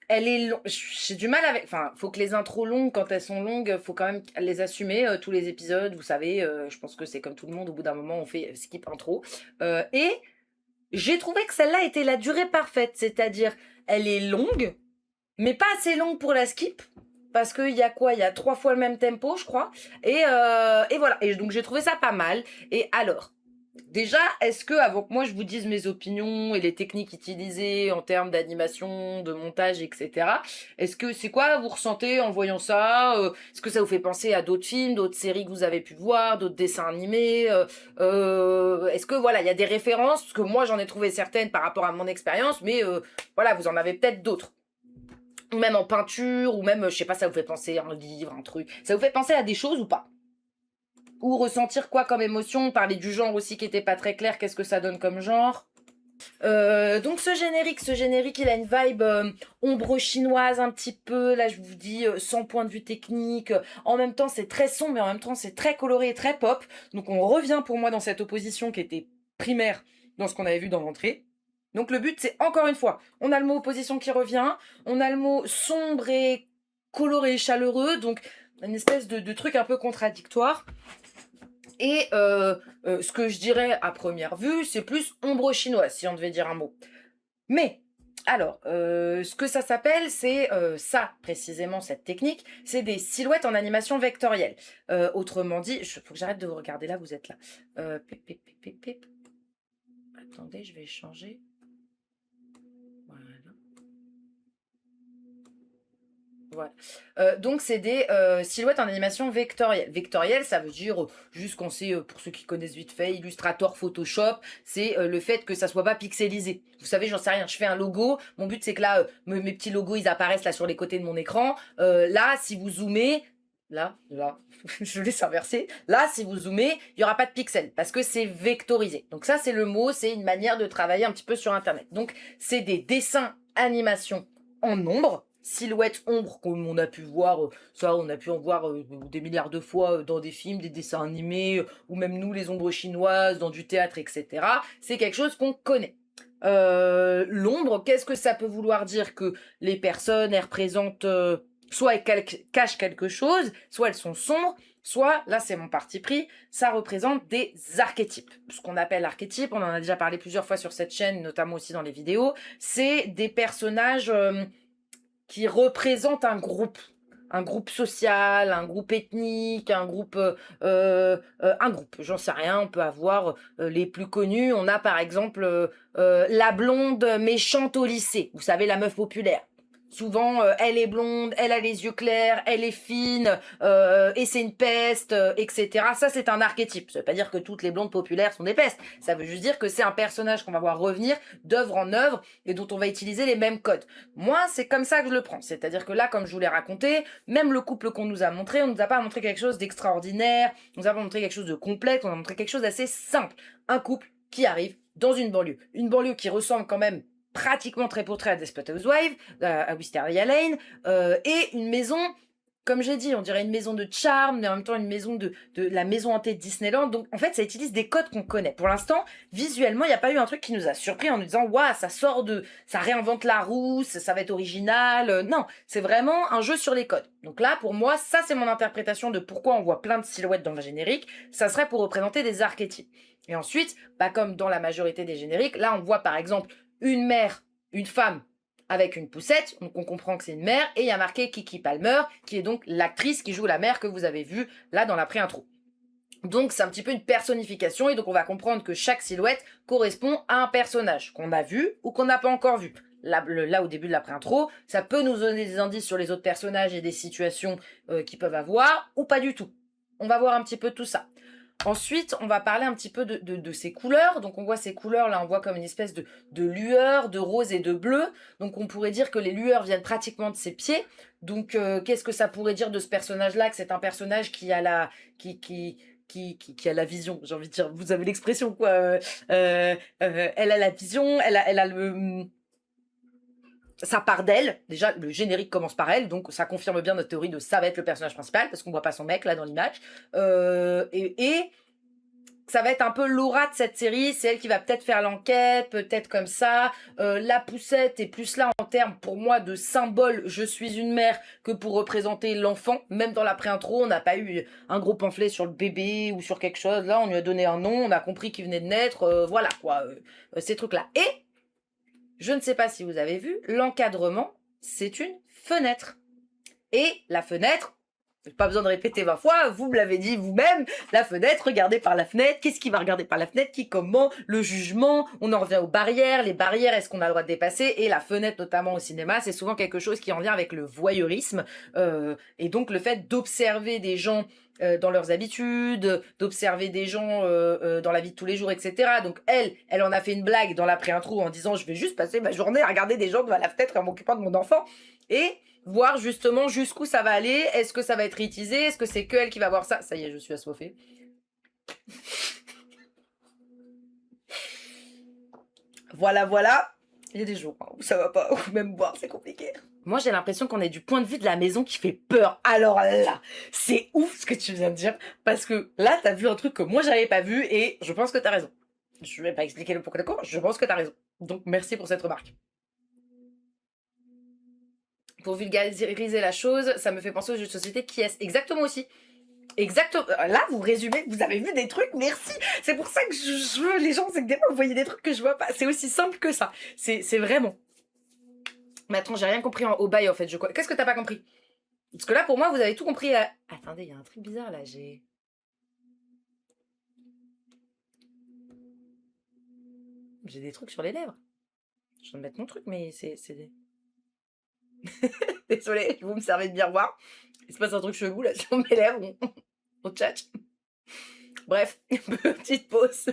elle est longue. J'ai du mal avec. Enfin, faut que les intros longues, quand elles sont longues, faut quand même les assumer. Tous les épisodes, vous savez, je pense que c'est comme tout le monde. Au bout d'un moment, on fait skip intro. Et j'ai trouvé que celle-là était la durée parfaite. C'est-à-dire, elle est longue, mais pas assez longue pour la skip. Parce qu'il y a quoi? Il y a 3 fois le même tempo, je crois. Et voilà. Et donc, j'ai trouvé ça pas mal. Et alors, déjà, est-ce que, avant que moi je vous dise mes opinions et les techniques utilisées en termes d'animation, de montage, etc., est-ce que c'est quoi vous ressentez en voyant ça? Est-ce que ça vous fait penser à d'autres films, d'autres séries que vous avez pu voir, d'autres dessins animés? Est-ce que voilà, il y a des références? Parce que moi j'en ai trouvé certaines par rapport à mon expérience, mais voilà, vous en avez peut-être d'autres. Ou même en peinture, ou même, je sais pas, ça vous fait penser à un livre, un truc. Ça vous fait penser à des choses ou pas? Ou ressentir quoi comme émotion? Parler du genre aussi qui était pas très clair, qu'est-ce que ça donne comme genre? Donc ce générique, il a une vibe ombre chinoise un petit peu, là je vous dis, sans point de vue technique. En même temps c'est très sombre, mais en même temps c'est très coloré et très pop. Donc on revient pour moi dans cette opposition qui était primaire dans ce qu'on avait vu dans l'entrée. Donc le but c'est encore une fois, on a le mot opposition qui revient, on a le mot sombre et coloré et chaleureux, donc une espèce de truc un peu contradictoire. Et ce que je dirais à première vue, c'est plus ombre chinoise, si on devait dire un mot. Mais, alors, ce que ça s'appelle, c'est ça, précisément, cette technique, c'est des silhouettes en animation vectorielle. Autrement dit, faut que j'arrête de vous regarder là, vous êtes là. Pip, pip, pip, pip, pip. Attendez, je vais changer. Voilà. Voilà. Donc, c'est des silhouettes en animation vectorielle. Vectorielle, ça veut dire, juste qu'on sait, pour ceux qui connaissent vite fait, Illustrator, Photoshop, c'est le fait que ça soit pas pixelisé. Vous savez, j'en sais rien, je fais un logo, mon but c'est que là, mes petits logos, ils apparaissent là sur les côtés de mon écran. Là, si vous zoomez, là, je laisse inverser. Là, si vous zoomez, il y aura pas de pixels parce que c'est vectorisé. Donc ça, c'est le mot, c'est une manière de travailler un petit peu sur Internet. Donc, c'est des dessins, animations en ombre, silhouette ombre comme on a pu voir, ça on a pu en voir des milliards de fois dans des films, des dessins animés, ou même nous les ombres chinoises, dans du théâtre, etc. C'est quelque chose qu'on connaît. L'ombre, qu'est-ce que ça peut vouloir dire? Que les personnes, elles représentent, soit elles cachent quelque chose, soit elles sont sombres, soit, là c'est mon parti pris, ça représente des archétypes. Ce qu'on appelle archétypes, on en a déjà parlé plusieurs fois sur cette chaîne, notamment aussi dans les vidéos, c'est des personnages qui représentent un groupe social, un groupe ethnique, un groupe, j'en sais rien, on peut avoir les plus connus, on a par exemple la blonde méchante au lycée, vous savez, la meuf populaire. Souvent, elle est blonde, elle a les yeux clairs, elle est fine, et c'est une peste, etc. Ça, c'est un archétype. Ça veut pas dire que toutes les blondes populaires sont des pestes. Ça veut juste dire que c'est un personnage qu'on va voir revenir d'œuvre en œuvre et dont on va utiliser les mêmes codes. Moi, c'est comme ça que je le prends. C'est-à-dire que là, comme je vous l'ai raconté, même le couple qu'on nous a montré, on nous a pas montré quelque chose d'extraordinaire, on nous a pas montré quelque chose de complexe, on a montré quelque chose d'assez simple. Un couple qui arrive dans une banlieue. Une banlieue qui ressemble quand même pratiquement trait pour trait à Desperate Housewives, à Wisteria Lane, et une maison, comme j'ai dit, on dirait une maison de charme, mais en même temps une maison de la maison hantée de Disneyland. Donc en fait, ça utilise des codes qu'on connaît. Pour l'instant, visuellement, il n'y a pas eu un truc qui nous a surpris en nous disant waouh, ça réinvente la roue, ça va être original. Non, c'est vraiment un jeu sur les codes. Donc là, pour moi, ça c'est mon interprétation de pourquoi on voit plein de silhouettes dans le générique. Ça serait pour représenter des archétypes. Et ensuite, comme dans la majorité des génériques, là on voit par exemple une mère, une femme avec une poussette, donc on comprend que c'est une mère, et il y a marqué Keke Palmer, qui est donc l'actrice qui joue la mère que vous avez vue là dans la pré-intro. Donc c'est un petit peu une personnification, et donc on va comprendre que chaque silhouette correspond à un personnage qu'on a vu ou qu'on n'a pas encore vu. Là, au début de la pré-intro, ça peut nous donner des indices sur les autres personnages et des situations qu'ils peuvent avoir, ou pas du tout. On va voir un petit peu tout ça. Ensuite, on va parler un petit peu de ces couleurs. Donc, on voit ces couleurs, là, on voit comme une espèce de lueur, de rose et de bleu. Donc, on pourrait dire que les lueurs viennent pratiquement de ses pieds. Donc, qu'est-ce que ça pourrait dire de ce personnage-là? Que c'est un personnage qui a qui a la vision, j'ai envie de dire. Vous avez l'expression, quoi. Elle a la vision, elle a ça part d'elle. Déjà, le générique commence par elle, donc ça confirme bien notre théorie de ça va être le personnage principal, parce qu'on voit pas son mec là dans l'image. Et ça va être un peu l'aura de cette série, c'est elle qui va peut-être faire l'enquête, peut-être comme ça. La poussette est plus là en termes, pour moi, de symbole « je suis une mère » que pour représenter l'enfant. Même dans la pré-intro, on n'a pas eu un gros pamphlet sur le bébé ou sur quelque chose. Là, on lui a donné un nom, on a compris qu'il venait de naître, voilà quoi, ces trucs-là. Et je ne sais pas si vous avez vu, l'encadrement, c'est une fenêtre. Et la fenêtre, pas besoin de répéter 20 fois, vous me l'avez dit vous-même, la fenêtre, regardez par la fenêtre, qu'est-ce qui va regarder par la fenêtre, qui, comment, le jugement, on en revient aux barrières, les barrières, est-ce qu'on a le droit de dépasser, et la fenêtre, notamment au cinéma, c'est souvent quelque chose qui est en lien avec le voyeurisme, et donc le fait d'observer des gens dans leurs habitudes, d'observer des gens dans la vie de tous les jours, etc. Donc elle en a fait une blague dans la pré-intro en disant « je vais juste passer ma journée à regarder des gens devant la fenêtre en m'occupant de mon enfant », et voir justement jusqu'où ça va aller, est-ce que ça va être réutilisé, est-ce que c'est que elle qui va voir ça. Ça y est, je suis assoiffée. Voilà. Il y a des jours où ça va pas, ou même boire, c'est compliqué. Moi, j'ai l'impression qu'on est du point de vue de la maison qui fait peur. Alors là, c'est ouf ce que tu viens de dire, parce que là, t'as vu un truc que moi, j'avais pas vu, et je pense que t'as raison. Je vais pas expliquer le pourquoi d'accord, je pense que t'as raison. Donc, merci pour cette remarque. Pour vulgariser la chose, ça me fait penser aux jeux de société qui est exactement aussi. Exactement. Là, vous résumez, vous avez vu des trucs, merci. C'est pour ça que je veux les gens, c'est que des fois, vous voyez des trucs que je vois pas. C'est aussi simple que ça. C'est vraiment. Mais attends, j'ai rien compris au bail, en fait. Qu'est-ce que t'as pas compris? Parce que là, pour moi, vous avez tout compris. Attendez, il y a un truc bizarre, là. J'ai des trucs sur les lèvres. Je viens de mettre mon truc, mais c'est... Désolée, vous me servez de miroir. Il se passe un truc chelou là sur mes lèvres, on tchatche. Bref, petite pause.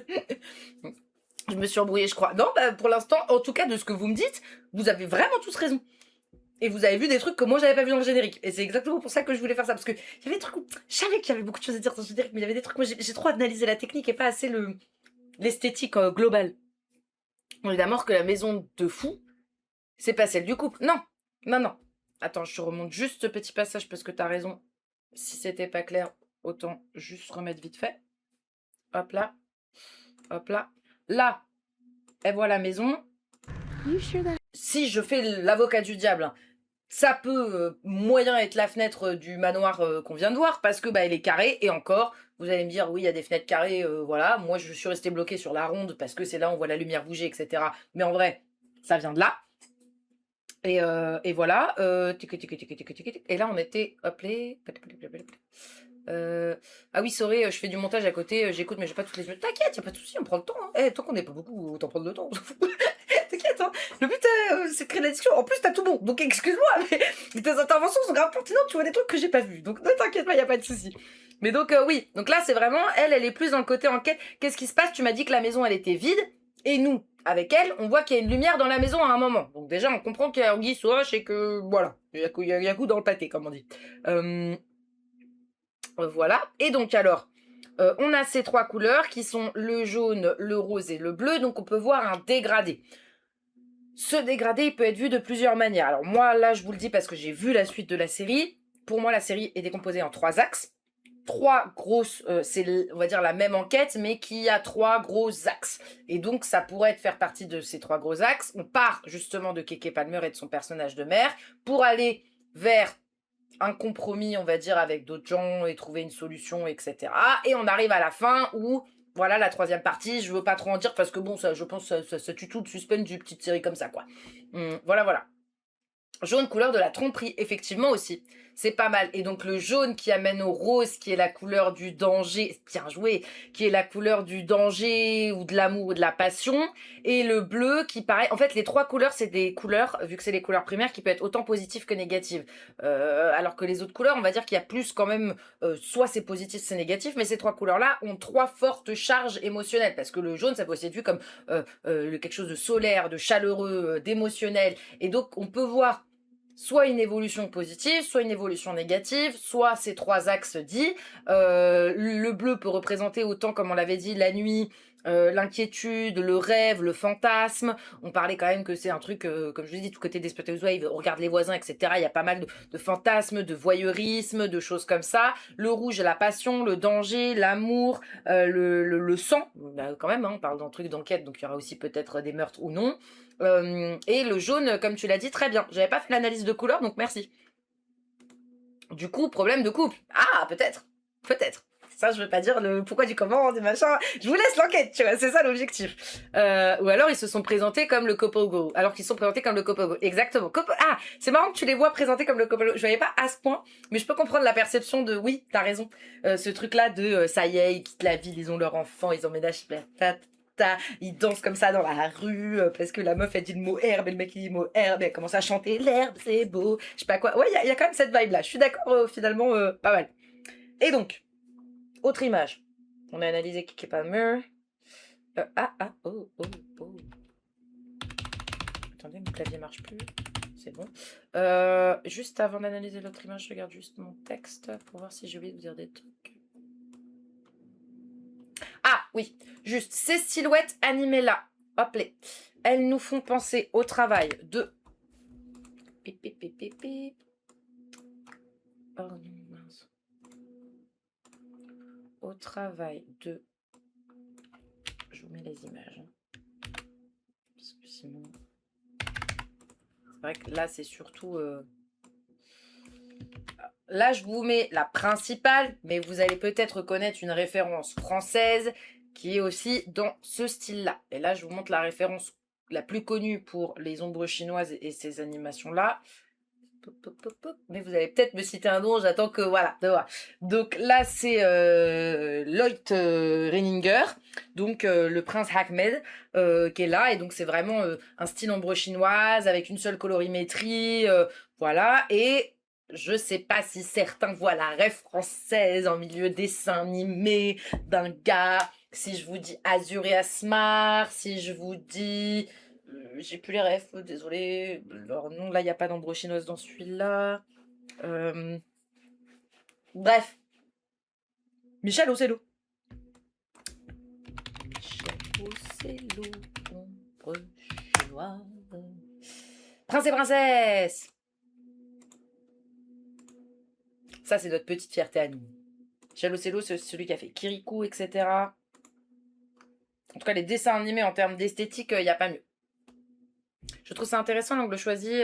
Je me suis embrouillée, je crois. Non, bah, pour l'instant, en tout cas, de ce que vous me dites, vous avez vraiment tous raison. Et vous avez vu des trucs que moi, j'avais pas vu dans le générique. Et c'est exactement pour ça que je voulais faire ça. Parce que il y avait des trucs où... Je savais qu'il y avait beaucoup de choses à dire dans le générique, mais il y avait des trucs où j'ai trop analysé la technique et pas assez l'esthétique globale. On est d'accord que la maison de fou, c'est pas celle du couple. Non, non, non. Attends, je remonte juste ce petit passage parce que t'as raison. Si c'était pas clair, autant juste remettre vite fait. Hop là. Hop là. Là, elle voit la maison. Si je fais l'avocat du diable, hein, ça peut moyen être la fenêtre du manoir qu'on vient de voir parce que bah elle est carrée et encore, vous allez me dire oui il y a des fenêtres carrées, voilà. Moi je suis restée bloquée sur la ronde parce que c'est là où on voit la lumière bouger, etc. Mais en vrai, ça vient de là. Et voilà. Et là on était appelé. Ah oui, sorry, je fais du montage à côté, j'écoute, mais j'ai pas toutes les minutes. T'inquiète, y a pas de souci, on prend le temps. Hein. Tant qu'on n'est pas beaucoup, autant prendre le temps. T'inquiète, hein. Le but, c'est de créer de la discussion. En plus, t'as tout bon. Donc, excuse-moi, mais tes interventions sont grave pertinentes. Tu vois des trucs que j'ai pas vus. Donc, ne t'inquiète pas, y a pas de souci. Mais donc, oui. Donc là, c'est vraiment, elle est plus dans le côté enquête. Qu'est-ce qui se passe? Tu m'as dit que la maison, elle était vide. Et nous, avec elle, on voit qu'il y a une lumière dans la maison à un moment. Donc, déjà, on comprend qu'il y a Anguille sous roche et que, voilà. Il y a coup dans le pâté, comme on dit. Voilà. Et donc, alors, on a ces trois couleurs qui sont le jaune, le rose et le bleu. Donc, on peut voir un dégradé. Ce dégradé, il peut être vu de plusieurs manières. Alors moi, là, je vous le dis parce que j'ai vu la suite de la série. Pour moi, la série est décomposée en 3 axes. 3 grosses, c'est, on va dire, la même enquête, mais qui a 3 gros axes. Et donc, ça pourrait faire partie de ces 3 gros axes. On part justement de Keke Palmer et de son personnage de mère pour aller vers un compromis, on va dire, avec d'autres gens et trouver une solution, etc. Et on arrive à la fin où... Voilà la troisième partie, je veux pas trop en dire parce que bon, ça, je pense que ça tue tout le suspense d'une petite série comme ça, quoi. Voilà. Jaune, couleur de la tromperie, effectivement aussi. C'est pas mal. Et donc le jaune qui amène au rose, qui est la couleur du danger, bien joué, qui est la couleur du danger ou de l'amour ou de la passion. Et le bleu qui paraît... En fait, les 3 couleurs, c'est des couleurs, vu que c'est les couleurs primaires, qui peuvent être autant positives que négatives. Alors que les autres couleurs, on va dire qu'il y a plus quand même... soit c'est positif, c'est négatif, mais ces 3 couleurs-là ont 3 fortes charges émotionnelles. Parce que le jaune, ça peut aussi être vu comme quelque chose de solaire, de chaleureux, d'émotionnel. Et donc, on peut voir soit une évolution positive, soit une évolution négative, soit ces 3 axes dits. Le bleu peut représenter autant, comme on l'avait dit, la nuit, l'inquiétude, le rêve, le fantasme. On parlait quand même que c'est un truc, comme je vous ai dit, tout côté Desperate Housewives, on regarde les voisins, etc. Il y a pas mal de fantasmes, de voyeurisme, de choses comme ça. Le rouge, la passion, le danger, l'amour, le sang. Quand même, hein, on parle d'un truc d'enquête, donc il y aura aussi peut-être des meurtres ou non. Et le jaune, comme tu l'as dit, très bien. J'avais pas fait l'analyse de couleur, donc merci. Du coup, problème de couple. Ah, peut-être. Ça, je veux pas dire le pourquoi du comment, des machins. Je vous laisse l'enquête, tu vois, c'est ça l'objectif. Ou alors, ils se sont présentés comme le couple go. Alors qu'ils sont présentés comme le couple go. Exactement. Ah, c'est marrant que tu les vois présentés comme le couple go. Je voyais pas à ce point, mais je peux comprendre la perception de oui, t'as raison. Ce truc-là de ça y est, ils quittent la ville, ils ont leur enfant, ils emménagent. Ils dansent comme ça dans la rue parce que la meuf elle dit le mot herbe et le mec il dit le mot herbe et elle commence à chanter l'herbe c'est beau, je sais pas quoi. Ouais, il y a quand même cette vibe là. Je suis d'accord, finalement pas mal. Et donc autre image. On a analysé Keke Palmer. Oh. Attendez, mon clavier marche plus. C'est bon. Juste avant d'analyser l'autre image, je regarde juste mon texte pour voir si j'ai oublié de vous dire des trucs. Ah oui, juste ces silhouettes animées là, hop les, elles nous font penser au travail de... Oh non, mince. Au travail de... Je vous mets les images. Parce que sinon... C'est vrai que là, c'est surtout... Là, je vous mets la principale, mais vous allez peut-être reconnaître une référence française qui est aussi dans ce style-là. Et là, je vous montre la référence la plus connue pour les ombres chinoises et ces animations-là. Mais vous allez peut-être me citer un nom, j'attends que voilà, de voir. Donc là c'est Lloyd Reininger, donc le prince Ahmed qui est là, et donc c'est vraiment un style ombre chinoise avec une seule colorimétrie, voilà. Et je sais pas si certains voient la ref française en milieu dessin animé d'un gars. Si je vous dis Azur et Asmar, si je vous dis j'ai plus les refs, désolé. Alors non, là, il n'y a pas d'ombre chinoise dans celui-là. Bref. Michel Ocello. Michel Ocello, ombre chinoise. Prince et princesse. Ça, c'est notre petite fierté à nous. Michel Ocello, c'est celui qui a fait Kirikou, etc. En tout cas, les dessins animés en termes d'esthétique, il n'y a pas mieux. Je trouve ça intéressant l'angle choisi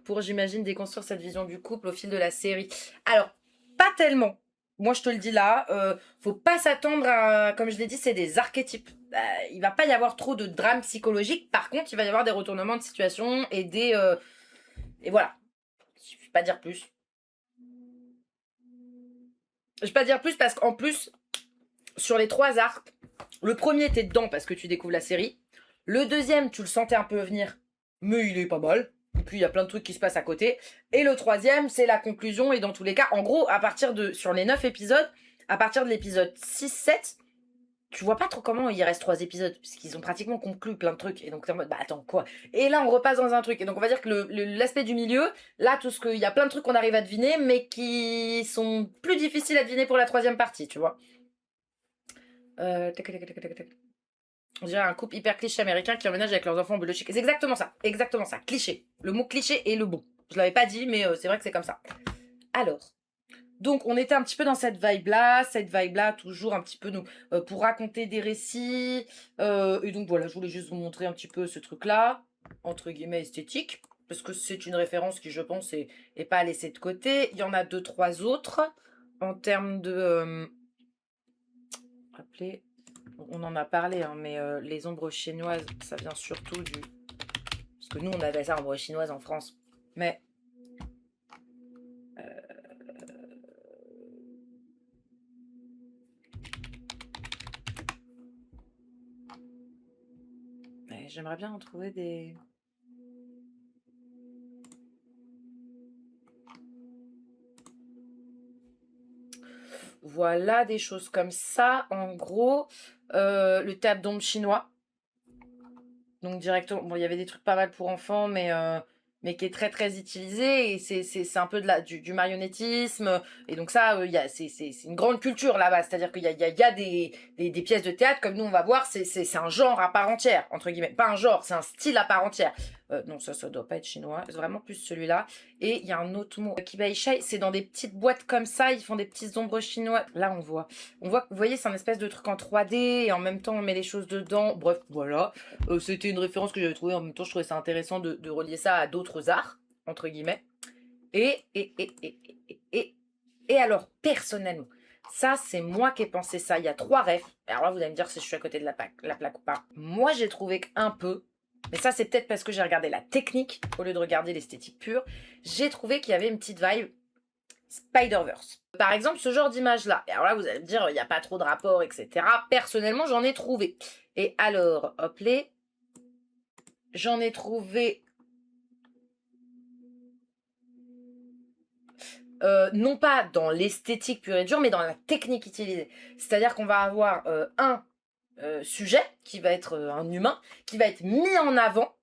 pour, j'imagine, déconstruire cette vision du couple au fil de la série. Alors, pas tellement. Moi, je te le dis là, faut pas s'attendre à... Comme je l'ai dit, c'est des archétypes. Il va pas y avoir trop de drame psychologique. Par contre, il va y avoir des retournements de situation et des... Et voilà. Je vais pas dire plus. Je vais pas dire plus parce qu'en plus, sur les 3 arcs, le premier, t'es dedans parce que tu découvres la série. Le deuxième, tu le sentais un peu venir, mais il est pas mal. Et puis, il y a plein de trucs qui se passent à côté. Et le troisième, c'est la conclusion. Et dans tous les cas, en gros, sur les 9 épisodes, à partir de l'épisode 6-7, tu vois pas trop comment il reste 3 épisodes. Puisqu'ils ont pratiquement conclu plein de trucs. Et donc, t'es en mode, bah attends, quoi? Et là, on repasse dans un truc. Et donc, on va dire que l'aspect du milieu, là, il y a plein de trucs qu'on arrive à deviner, mais qui sont plus difficiles à deviner pour la 3e partie, tu vois. On dirait un couple hyper cliché américain qui emménage avec leurs enfants biologiques. C'est exactement ça, cliché. Le mot cliché est le bon. Je l'avais pas dit, mais c'est vrai que c'est comme ça. Alors, donc on était un petit peu dans cette vibe-là, toujours un petit peu pour raconter des récits. Et donc voilà, je voulais juste vous montrer un petit peu ce truc-là, entre guillemets esthétique, parce que c'est une référence qui, je pense, est pas à laisser de côté. Il y en a 2-3 autres en termes de... Rappelez, on en a parlé, hein, mais les ombres chinoises, ça vient surtout du... Parce que nous, on appelle ça ombre chinoise en France. Mais... J'aimerais bien en trouver des... Voilà, des choses comme ça. En gros, le théâtre d'ombre chinois. Donc directement, bon, il y avait des trucs pas mal pour enfants, mais qui est très très utilisé. Et c'est un peu du marionnettisme. Et donc ça, c'est une grande culture là-bas. C'est-à-dire qu'il y a des pièces de théâtre, comme nous on va voir, c'est un genre à part entière, entre guillemets. Pas un genre, c'est un style à part entière. Non, ça doit pas être chinois. C'est vraiment plus celui-là. Et il y a un autre mot. Kibaishai, c'est dans des petites boîtes comme ça. Ils font des petites ombres chinoises. Là, on voit, vous voyez, c'est un espèce de truc en 3D. Et en même temps, on met les choses dedans. Bref, voilà. C'était une référence que j'avais trouvée. En même temps, je trouvais ça intéressant de relier ça à d'autres arts, entre guillemets. Et alors, personnellement, ça, c'est moi qui ai pensé ça. Il y a 3 refs. Alors là, vous allez me dire si je suis à côté de la plaque ou pas. Moi, j'ai trouvé qu'un peu... Mais ça, c'est peut-être parce que j'ai regardé la technique au lieu de regarder l'esthétique pure. J'ai trouvé qu'il y avait une petite vibe Spider-Verse. Par exemple, ce genre d'image-là. Et alors là, vous allez me dire, il n'y a pas trop de rapport, etc. Personnellement, j'en ai trouvé. Et alors, hop les, j'en ai trouvé... non pas dans l'esthétique pure et dure, mais dans la technique utilisée. C'est-à-dire qu'on va avoir un sujet, qui va être un humain, qui va être mis en avant,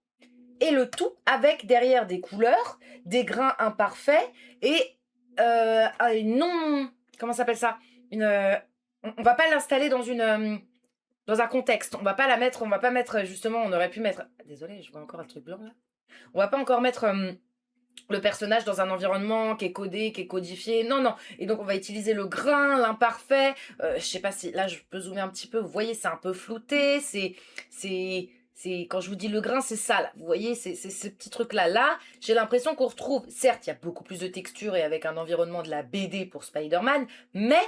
et le tout avec derrière des couleurs, des grains imparfaits, et une non... Comment ça s'appelle ça, on va pas l'installer dans un contexte. On va pas mettre, justement, on aurait pu mettre... Désolée, je vois encore un truc blanc là. On va pas encore mettre... le personnage dans un environnement qui est codé, qui est codifié. Non. Et donc, on va utiliser le grain, l'imparfait. Je sais pas si... Là, je peux zoomer un petit peu. Vous voyez, c'est un peu flouté. Quand je vous dis le grain, c'est ça, là. Vous voyez, c'est ce petit truc-là. Là, j'ai l'impression qu'on retrouve... Certes, il y a beaucoup plus de texture et avec un environnement de la BD pour Spider-Man, mais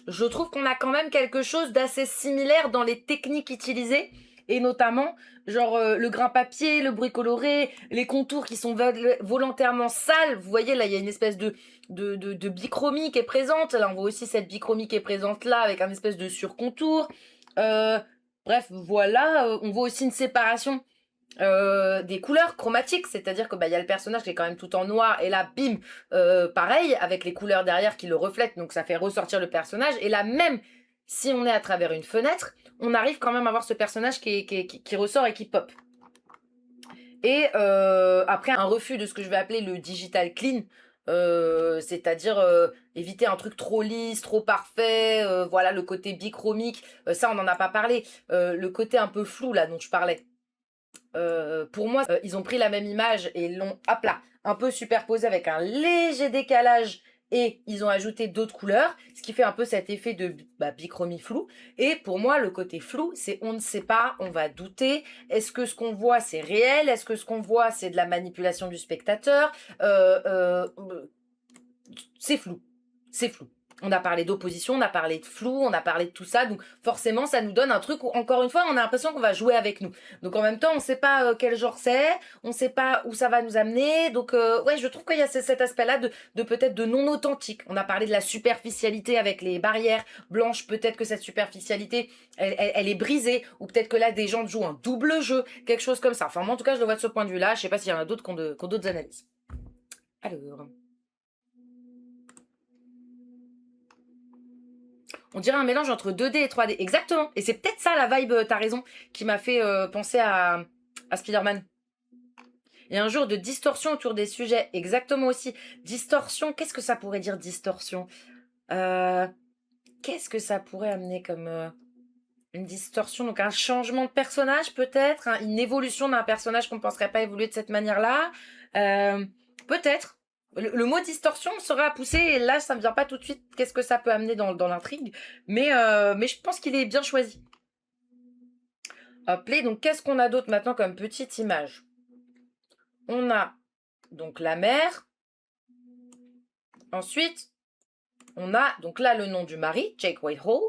je trouve qu'on a quand même quelque chose d'assez similaire dans les techniques utilisées. Et notamment, genre le grain papier, le bruit coloré, les contours qui sont volontairement sales. Vous voyez, là, il y a une espèce de bichromie qui est présente. Là, on voit aussi cette bichromie qui est présente là, avec un espèce de surcontour. Bref, voilà. On voit aussi une séparation des couleurs chromatiques, c'est-à-dire que y a le personnage qui est quand même tout en noir et là bim pareil avec les couleurs derrière qui le reflètent, donc ça fait ressortir le personnage. Et là même si on est à travers une fenêtre, on arrive quand même à voir ce personnage qui ressort et qui pop. Et après un refus de ce que je vais appeler le digital clean, c'est-à-dire éviter un truc trop lisse, trop parfait, voilà le côté bichromique, ça on n'en a pas parlé, le côté un peu flou là dont je parlais. Pour moi, ils ont pris la même image et l'ont à plat, un peu superposé avec un léger décalage et ils ont ajouté d'autres couleurs, ce qui fait un peu cet effet de bichromie flou. Et pour moi, le côté flou, c'est on ne sait pas, on va douter. Est-ce que ce qu'on voit, c'est réel? Est-ce que ce qu'on voit, c'est de la manipulation du spectateur? C'est flou. C'est flou. On a parlé d'opposition, on a parlé de flou, on a parlé de tout ça. Donc forcément, ça nous donne un truc où, encore une fois, on a l'impression qu'on va jouer avec nous. Donc en même temps, on ne sait pas quel genre c'est, on ne sait pas où ça va nous amener. Donc ouais, je trouve qu'il y a cet aspect-là de peut-être de non authentique. On a parlé de la superficialité avec les barrières blanches. Peut-être que cette superficialité, elle est brisée. Ou peut-être que là, des gens jouent un double jeu, quelque chose comme ça. Enfin, moi, en tout cas, je le vois de ce point de vue-là. Je ne sais pas s'il y en a d'autres qui ont d'autres analyses. Alors... on dirait un mélange entre 2D et 3D. Exactement. Et c'est peut-être ça la vibe, t'as raison, qui m'a fait penser à Spider-Man. Il y a un jour de distorsion autour des sujets. Exactement aussi. Distorsion, qu'est-ce que ça pourrait dire distorsion? Qu'est-ce que ça pourrait amener comme une distorsion? Donc un changement de personnage peut-être, hein, une évolution d'un personnage qu'on ne penserait pas évoluer de cette manière-là. Peut-être. Le mot distorsion sera à pousser et là ça me vient pas tout de suite qu'est-ce que ça peut amener dans l'intrigue, mais je pense qu'il est bien choisi. Hop là, donc qu'est-ce qu'on a d'autre maintenant comme petite image? On a donc la mer. Ensuite, on a donc là le nom du mari, Jake Whitehall,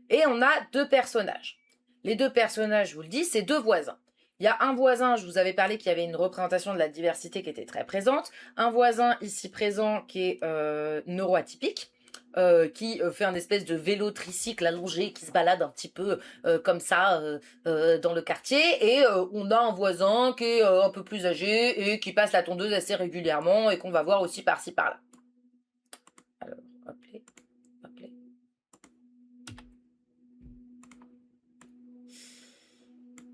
et on a deux personnages. Les deux personnages, je vous le dis, c'est deux voisins. Il y a un voisin, je vous avais parlé qu'il y avait une représentation de la diversité qui était très présente. Un voisin ici présent qui est neuroatypique, qui fait un espèce de vélo tricycle allongé qui se balade un petit peu comme ça dans le quartier. Et on a un voisin qui est un peu plus âgé et qui passe la tondeuse assez régulièrement et qu'on va voir aussi par-ci par-là. Alors, hop là.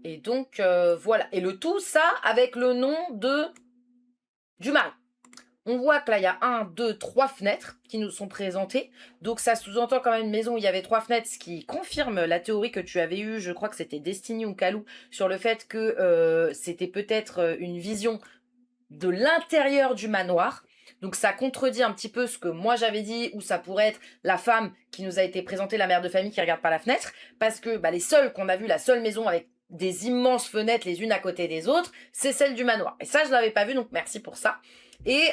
Et donc, voilà. Et le tout, ça, avec le nom du mari. On voit que là, il y a 1, 2, 3 fenêtres qui nous sont présentées. Donc, ça sous-entend quand même une maison où il y avait 3 fenêtres, ce qui confirme la théorie que tu avais eue, je crois que c'était Destiny ou Kalou, sur le fait que c'était peut-être une vision de l'intérieur du manoir. Donc ça contredit un petit peu ce que moi j'avais dit, où ça pourrait être la femme qui nous a été présentée, la mère de famille qui regarde par la fenêtre, parce que les seules qu'on a vues, la seule maison avec des immenses fenêtres les unes à côté des autres, c'est celle du manoir. Et ça, je ne l'avais pas vu, donc merci pour ça. Et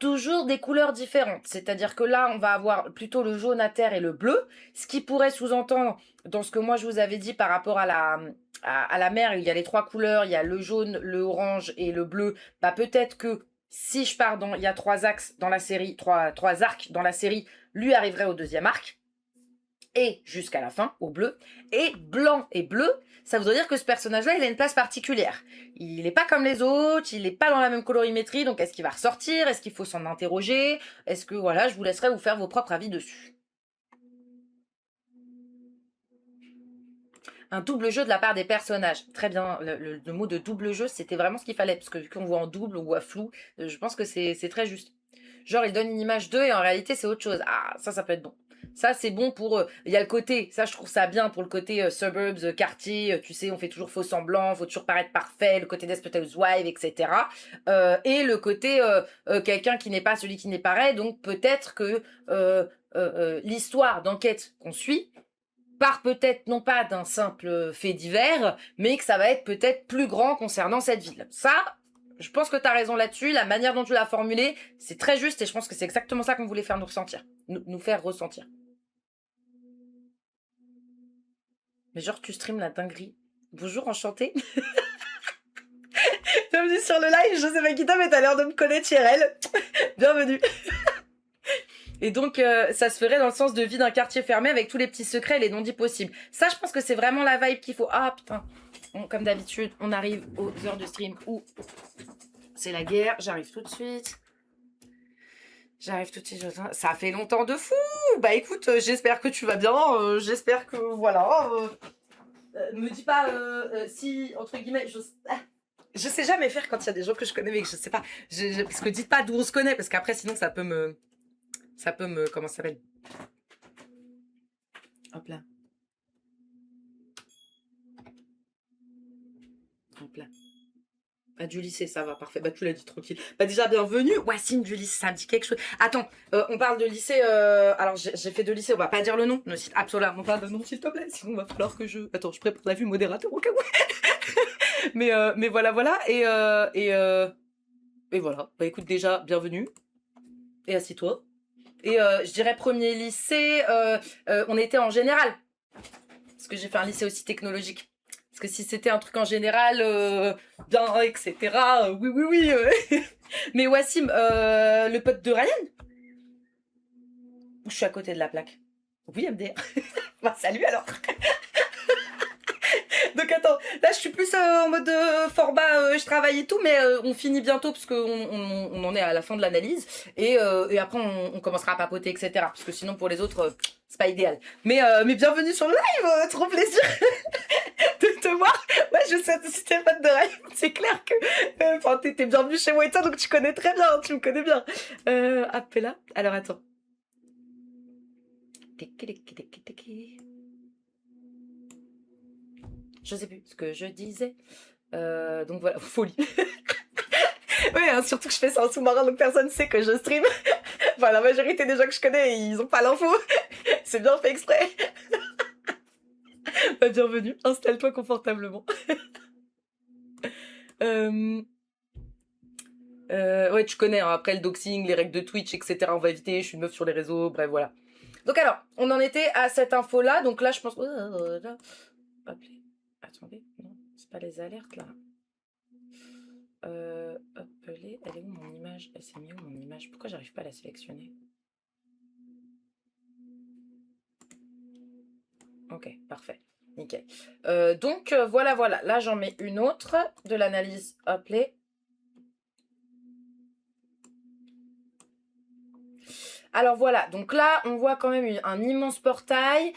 toujours des couleurs différentes, c'est-à-dire que là, on va avoir plutôt le jaune à terre et le bleu, ce qui pourrait sous-entendre, dans ce que moi je vous avais dit par rapport à la mer, il y a les 3 couleurs, il y a le jaune, le orange et le bleu, peut-être que si je pars il y a 3 axes dans la série, 3 arcs dans la série, lui arriverait au 2e arc, et jusqu'à la fin, au bleu. Et blanc et bleu, ça voudrait dire que ce personnage-là, il a une place particulière. Il n'est pas comme les autres, il n'est pas dans la même colorimétrie, donc est-ce qu'il va ressortir? Est-ce qu'il faut s'en interroger? Est-ce que, voilà, je vous laisserai vous faire vos propres avis dessus. Un double jeu de la part des personnages. Très bien, le mot de double jeu, c'était vraiment ce qu'il fallait, parce que vu qu'on voit en double, on voit flou, je pense que c'est très juste. Genre, il donne une image d'eux et en réalité, c'est autre chose. Ah, ça peut être bon. Ça, c'est bon pour... Il y a le côté, ça, je trouve ça bien pour le côté suburbs, quartier, tu sais, on fait toujours faux semblant, faut toujours paraître parfait, le côté Desperate Housewives, etc. Et le côté quelqu'un qui n'est pas celui qui n'est pareil, donc peut-être que l'histoire d'enquête qu'on suit part peut-être non pas d'un simple fait divers, mais que ça va être peut-être plus grand concernant cette ville. Ça, je pense que tu as raison là-dessus, la manière dont tu l'as formulé, c'est très juste et je pense que c'est exactement ça qu'on voulait faire nous faire ressentir. Mais genre, tu streams la dinguerie. Bonjour, enchantée. Bienvenue sur le live, je sais pas qui t'as, mais t'as l'air de me connaître, Chirel. Bienvenue. Et donc, ça se ferait dans le sens de vie d'un quartier fermé avec tous les petits secrets et les non-dits possibles. Ça, je pense que c'est vraiment la vibe qu'il faut. Ah, putain. Bon, comme d'habitude, on arrive aux heures de stream où c'est la guerre. J'arrive tout de suite. Ça fait longtemps de fou. Bah écoute, j'espère que tu vas bien. J'espère que, voilà. Me dis pas si, entre guillemets, je sais jamais faire quand il y a des gens que je connais mais que je sais pas. Parce que dites pas d'où on se connaît, parce qu'après, sinon, ça peut me... Comment ça s'appelle? Hop là. Hop là. Ah, du lycée, ça va, parfait. Bah, tu l'as dit tranquille. Bah, déjà, bienvenue. Wassine du lycée, ça me dit quelque chose. Attends, on parle de lycée. Alors, j'ai fait de lycée, on va pas dire le nom. Ne cite absolument pas le nom, s'il te plaît. Sinon, il va falloir que je. Attends, je prépare la vue modérateur au cas où. mais voilà, voilà. Et voilà. Bah, écoute, déjà, bienvenue. Et assis-toi. Et je dirais premier lycée, on était en général. Parce que j'ai fait un lycée aussi technologique. Parce que si c'était un truc en général, bien, etc. Oui. Mais Wassim, le pote de Ryan? Je suis à côté de la plaque. Oui, MDR. Bah, salut alors. Donc attends, là je suis plus en mode format, je travaille et tout, mais on finit bientôt parce qu'on on en est à la fin de l'analyse et après on commencera à papoter, etc. Parce que sinon pour les autres, c'est pas idéal. Mais bienvenue sur le live, trop plaisir de te voir. Ouais, je sais si t'es fan de live, c'est clair que enfin t'es bienvenue chez moi et toi, donc tu connais très bien, tu me connais bien. Appela. Alors attends. Je sais plus ce que je disais. Donc voilà, folie. Oui, hein, surtout que je fais ça en sous-marin, donc personne ne sait que je stream. Enfin, la majorité des gens que je connais, ils ont pas l'info. C'est bien fait exprès. Bah, bienvenue, installe-toi confortablement. Ouais, tu connais, hein, après le doxing, les règles de Twitch, etc. On va éviter, je suis une meuf sur les réseaux, bref, voilà. Donc alors, on en était à cette info-là, donc là, je pense... Attendez, non, c'est pas les alertes, là. Appeler, elle est où mon image? Elle s'est mise où mon image? Pourquoi j'arrive pas à la sélectionner? Ok, parfait, nickel. Donc voilà, là j'en mets une autre de l'analyse appelée. Alors voilà, donc là on voit quand même un immense portail,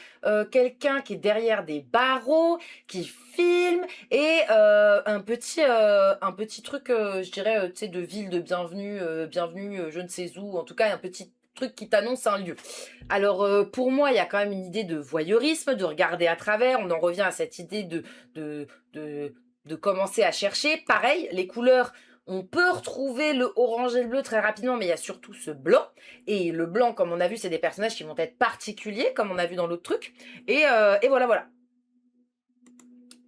quelqu'un qui est derrière des barreaux, qui filme et un petit truc, je dirais, tu sais, de ville de bienvenue, je ne sais où, en tout cas un petit truc qui t'annonce un lieu. Alors pour moi il y a quand même une idée de voyeurisme, de regarder à travers, on en revient à cette idée de commencer à chercher. Pareil, les couleurs, on peut retrouver le orange et le bleu très rapidement, mais il y a surtout ce blanc. Et le blanc, comme on a vu, c'est des personnages qui vont être particuliers, comme on a vu dans l'autre truc. Et voilà.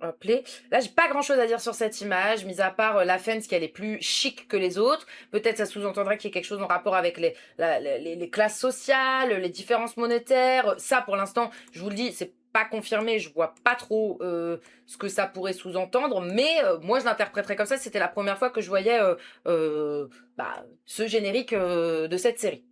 Hop là, j'ai pas grand chose à dire sur cette image, mis à part la fence qui elle est plus chic que les autres. Peut-être ça sous-entendrait qu'il y ait quelque chose en rapport avec les classes sociales, les différences monétaires. Ça, pour l'instant, je vous le dis, c'est pas confirmé, je vois pas trop ce que ça pourrait sous-entendre, mais moi je l'interpréterais comme ça. C'était la première fois que je voyais ce générique de cette série.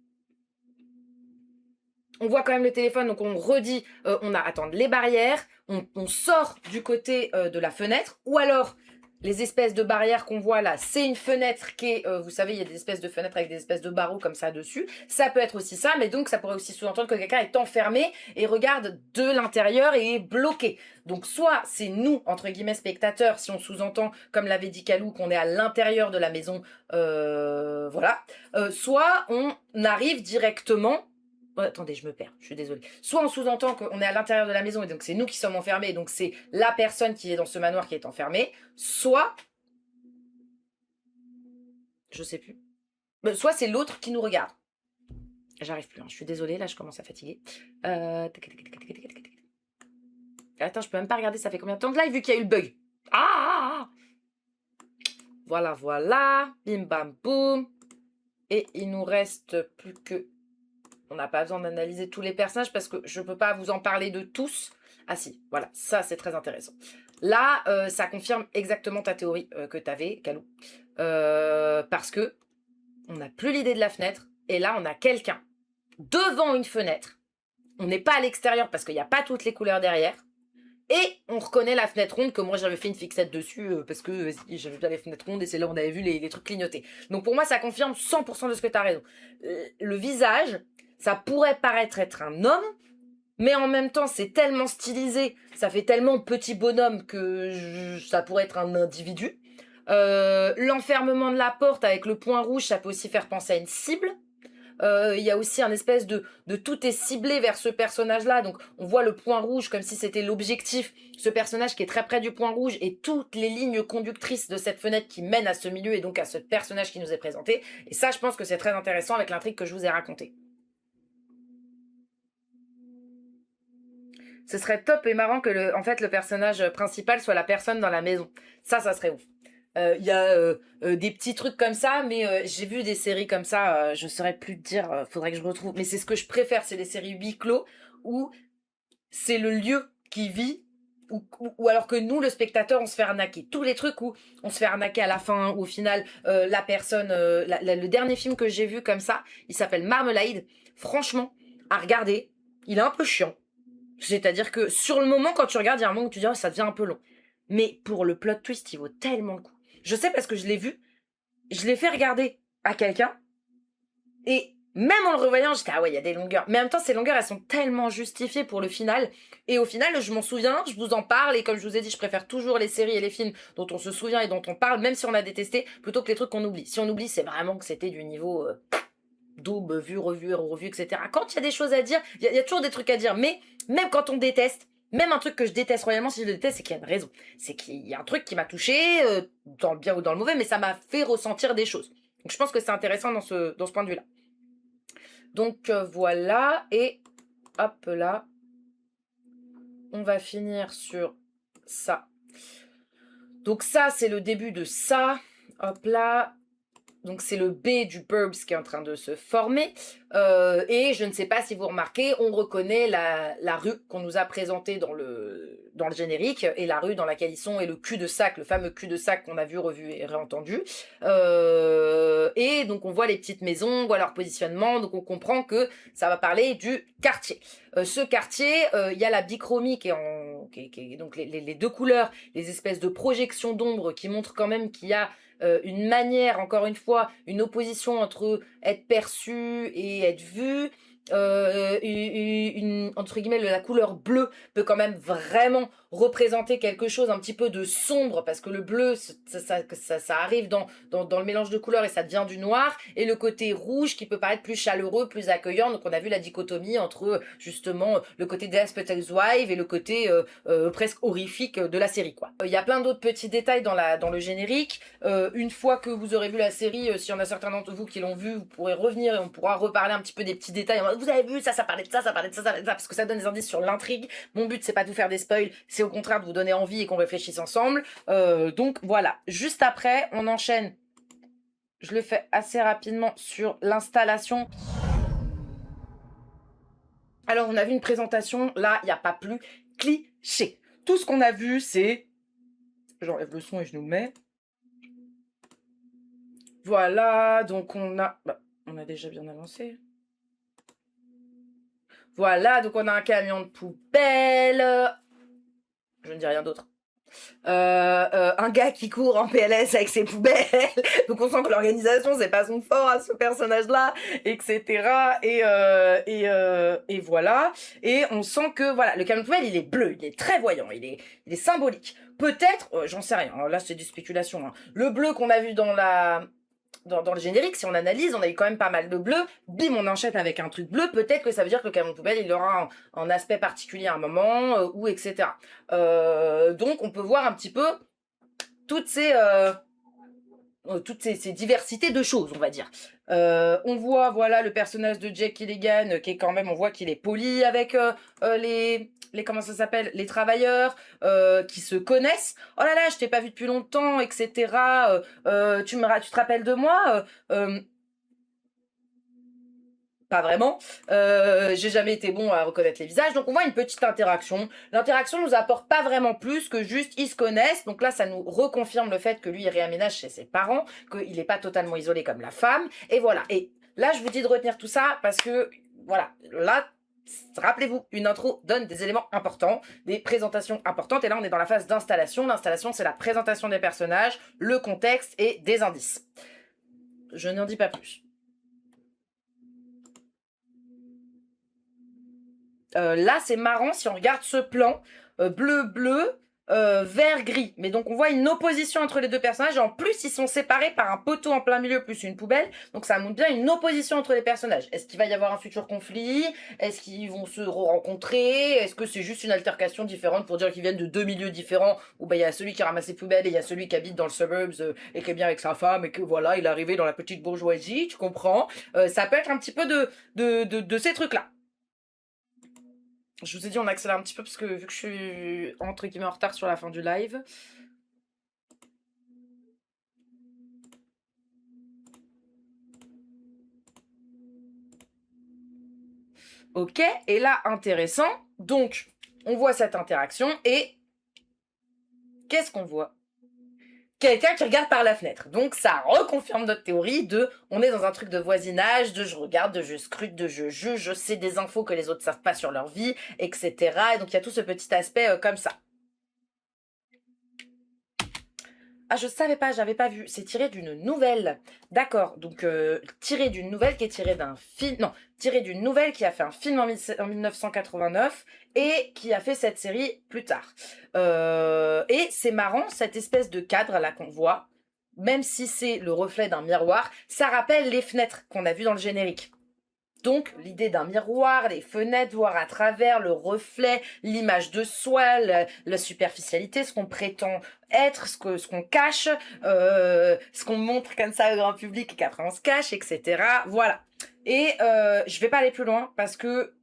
On voit quand même le téléphone, donc on redit, on a attendre les barrières, on sort du côté de la fenêtre, ou alors les espèces de barrières qu'on voit là, c'est une fenêtre qui est, vous savez, il y a des espèces de fenêtres avec des espèces de barreaux comme ça dessus, ça peut être aussi ça, mais donc ça pourrait aussi sous-entendre que quelqu'un est enfermé et regarde de l'intérieur et est bloqué. Donc soit c'est nous, entre guillemets, spectateurs, si on sous-entend, comme l'avait dit Kalou, qu'on est à l'intérieur de la maison, voilà, soit on arrive directement... Oh, attendez, je me perds, je suis désolée. Soit on sous-entend qu'on est à l'intérieur de la maison et donc c'est nous qui sommes enfermés, donc c'est la personne qui est dans ce manoir qui est enfermée, soit... Je sais plus. Soit c'est l'autre qui nous regarde. J'arrive plus, hein. Je suis désolée, là je commence à fatiguer. Attends, je peux même pas regarder, ça fait combien de temps de live vu qu'il y a eu le bug. Ah. Voilà. Bim bam boum. Et il nous reste plus que... On n'a pas besoin d'analyser tous les personnages parce que je ne peux pas vous en parler de tous. Ah si, voilà, ça c'est très intéressant. Là, ça confirme exactement ta théorie que tu avais, Calou. Parce que on n'a plus l'idée de la fenêtre, et là on a quelqu'un devant une fenêtre. On n'est pas à l'extérieur parce qu'il n'y a pas toutes les couleurs derrière. Et on reconnaît la fenêtre ronde que moi j'avais fait une fixette dessus parce que j'avais bien les fenêtres rondes et c'est là où on avait vu les trucs clignoter. Donc pour moi ça confirme 100% de ce que tu as raison. Le visage, ça pourrait paraître être un homme, mais en même temps c'est tellement stylisé, ça fait tellement petit bonhomme que ça pourrait être un individu. L'enfermement de la porte avec le point rouge, ça peut aussi faire penser à une cible. Il y a aussi un espèce de tout est ciblé vers ce personnage-là. Donc, on voit le point rouge comme si c'était l'objectif. Ce personnage qui est très près du point rouge et toutes les lignes conductrices de cette fenêtre qui mènent à ce milieu et donc à ce personnage qui nous est présenté. Et ça, je pense que c'est très intéressant avec l'intrigue que je vous ai racontée. Ce serait top et marrant que le personnage principal soit la personne dans la maison. Ça serait ouf. Il y a des petits trucs comme ça, mais j'ai vu des séries comme ça, je saurais plus te dire, faudrait que je retrouve. Mais c'est ce que je préfère, c'est les séries huis clos, où c'est le lieu qui vit, ou alors que nous, le spectateur, on se fait arnaquer. Tous les trucs où on se fait arnaquer à la fin, où au final, la personne... le dernier film que j'ai vu comme ça, il s'appelle Marmalade. Franchement, à regarder, il est un peu chiant. C'est-à-dire que sur le moment, quand tu regardes, il y a un moment où tu dis oh, ça devient un peu long. Mais pour le plot twist, il vaut tellement le coup. Je sais parce que je l'ai vu, je l'ai fait regarder à quelqu'un, et même en le revoyant, j'étais ah ouais, il y a des longueurs. Mais en même temps, ces longueurs, elles sont tellement justifiées pour le final. Et au final, je m'en souviens, je vous en parle, et comme je vous ai dit, je préfère toujours les séries et les films dont on se souvient et dont on parle, même si on a détesté, plutôt que les trucs qu'on oublie. Si on oublie, c'est vraiment que c'était du niveau double, vu, revu, etc. Quand il y a des choses à dire, il y a toujours des trucs à dire, mais même quand on déteste, même un truc que je déteste royalement, si je le déteste, c'est qu'il y a une raison. C'est qu'il y a un truc qui m'a touché, dans le bien ou dans le mauvais, mais ça m'a fait ressentir des choses. Donc je pense que c'est intéressant dans ce point de vue-là. Donc voilà, et hop là, on va finir sur ça. Donc ça, c'est le début de ça. Hop là. Donc c'est le B du Burbs qui est en train de se former. Et je ne sais pas si vous remarquez, on reconnaît la rue qu'on nous a présentée dans le générique, et la rue dans laquelle ils sont, et le cul-de-sac, le fameux cul-de-sac qu'on a vu, revu et réentendu. Et donc on voit les petites maisons, on voit leur positionnement, donc on comprend que ça va parler du quartier. Ce quartier, il y a la bichromie qui est donc les deux couleurs, les espèces de projections d'ombre qui montrent quand même qu'il y a une manière, encore une fois, une opposition entre être perçu et être vu. Entre guillemets, la couleur bleue peut quand même vraiment représenter quelque chose un petit peu de sombre, parce que le bleu, ça arrive dans le mélange de couleurs et ça devient du noir, et le côté rouge qui peut paraître plus chaleureux, plus accueillant. Donc on a vu la dichotomie entre justement le côté Desperate Housewives et le côté presque horrifique de la série, quoi. Il y a plein d'autres petits détails dans le générique. Une fois que vous aurez vu la série, s'il y en a certains d'entre vous qui l'ont vu, vous pourrez revenir et on pourra reparler un petit peu des petits détails. Vous avez vu, ça parlait de ça, ça parlait de ça, ça parlait de ça, parce que ça donne des indices sur l'intrigue. Mon but, c'est pas de vous faire des spoils, c'est au contraire de vous donner envie et qu'on réfléchisse ensemble. Donc voilà, juste après, on enchaîne. Je le fais assez rapidement sur l'installation. Alors, on a vu une présentation, là, il n'y a pas plus cliché. Tout ce qu'on a vu, c'est... J'enlève le son et je nous le mets. Voilà, donc on a... on a déjà bien avancé. Voilà, donc on a un camion de poubelle. Je ne dis rien d'autre. Un gars qui court en PLS avec ses poubelles. Donc on sent que l'organisation, c'est pas son fort à ce personnage-là, etc. Et voilà. Et on sent que voilà, le camion de poubelle, il est bleu, il est très voyant, il est symbolique. Peut-être, j'en sais rien, là c'est des spéculations. Hein. Le bleu qu'on a vu dans le générique, si on analyse, on a eu quand même pas mal de bleu. Bim, on enchaîne avec un truc bleu. Peut-être que ça veut dire que le camion de poubelle, il aura un aspect particulier à un moment, ou etc. Donc, on peut voir un petit peu toutes ces diversités de choses, on va dire. On voit, voilà, le personnage de Jake Gilligan, qui est quand même, on voit qu'il est poli avec comment ça s'appelle, les travailleurs qui se connaissent. Oh là là, je t'ai pas vu depuis longtemps, etc. Tu te rappelles de moi pas vraiment. J'ai jamais été bon à reconnaître les visages. Donc on voit une petite interaction. L'interaction nous apporte pas vraiment plus que juste ils se connaissent. Donc là, ça nous reconfirme le fait que lui, il réaménage chez ses parents, qu'il n'est pas totalement isolé comme la femme. Et voilà. Et là, je vous dis de retenir tout ça parce que, voilà, là, rappelez-vous, une intro donne des éléments importants, des présentations importantes. Et là, on est dans la phase d'installation. L'installation, c'est la présentation des personnages, le contexte et des indices. Je n'en dis pas plus. Là, c'est marrant si on regarde ce plan bleu-bleu, vert-gris. Mais donc, on voit une opposition entre les deux personnages. Et en plus, ils sont séparés par un poteau en plein milieu plus une poubelle. Donc, ça montre bien une opposition entre les personnages. Est-ce qu'il va y avoir un futur conflit? Est-ce qu'ils vont se rencontrer? Est-ce que c'est juste une altercation différente pour dire qu'ils viennent de deux milieux différents? Où bah, il y a celui qui ramasse les poubelles et il y a celui qui habite dans le suburbs et qui est bien avec sa femme et que voilà, il est arrivé dans la petite bourgeoisie, tu comprends? Ça peut être un petit peu de ces trucs-là. Je vous ai dit, on accélère un petit peu parce que vu que je suis entre guillemets en retard sur la fin du live. Ok, et là, intéressant. Donc, on voit cette interaction et qu'est-ce qu'on voit? Quelqu'un qui regarde par la fenêtre. Donc ça reconfirme notre théorie de on est dans un truc de voisinage, de je regarde, de je scrute, de je juge, je sais des infos que les autres savent pas sur leur vie, etc. Et donc il y a tout ce petit aspect comme ça. Ah, je savais pas, j'avais pas vu. C'est tiré d'une nouvelle. D'accord, donc tiré d'une nouvelle qui est tirée d'un film... Non, tiré d'une nouvelle qui a fait un film en 1989 et qui a fait cette série plus tard. Et c'est marrant, cette espèce de cadre là qu'on voit, même si c'est le reflet d'un miroir, ça rappelle les fenêtres qu'on a vues dans le générique. Donc, l'idée d'un miroir, les fenêtres, voir à travers, le reflet, l'image de soi, la superficialité, ce qu'on prétend être, ce qu'on cache, ce qu'on montre comme ça au grand public et qu'après on se cache, etc. Voilà. Et je vais pas aller plus loin parce que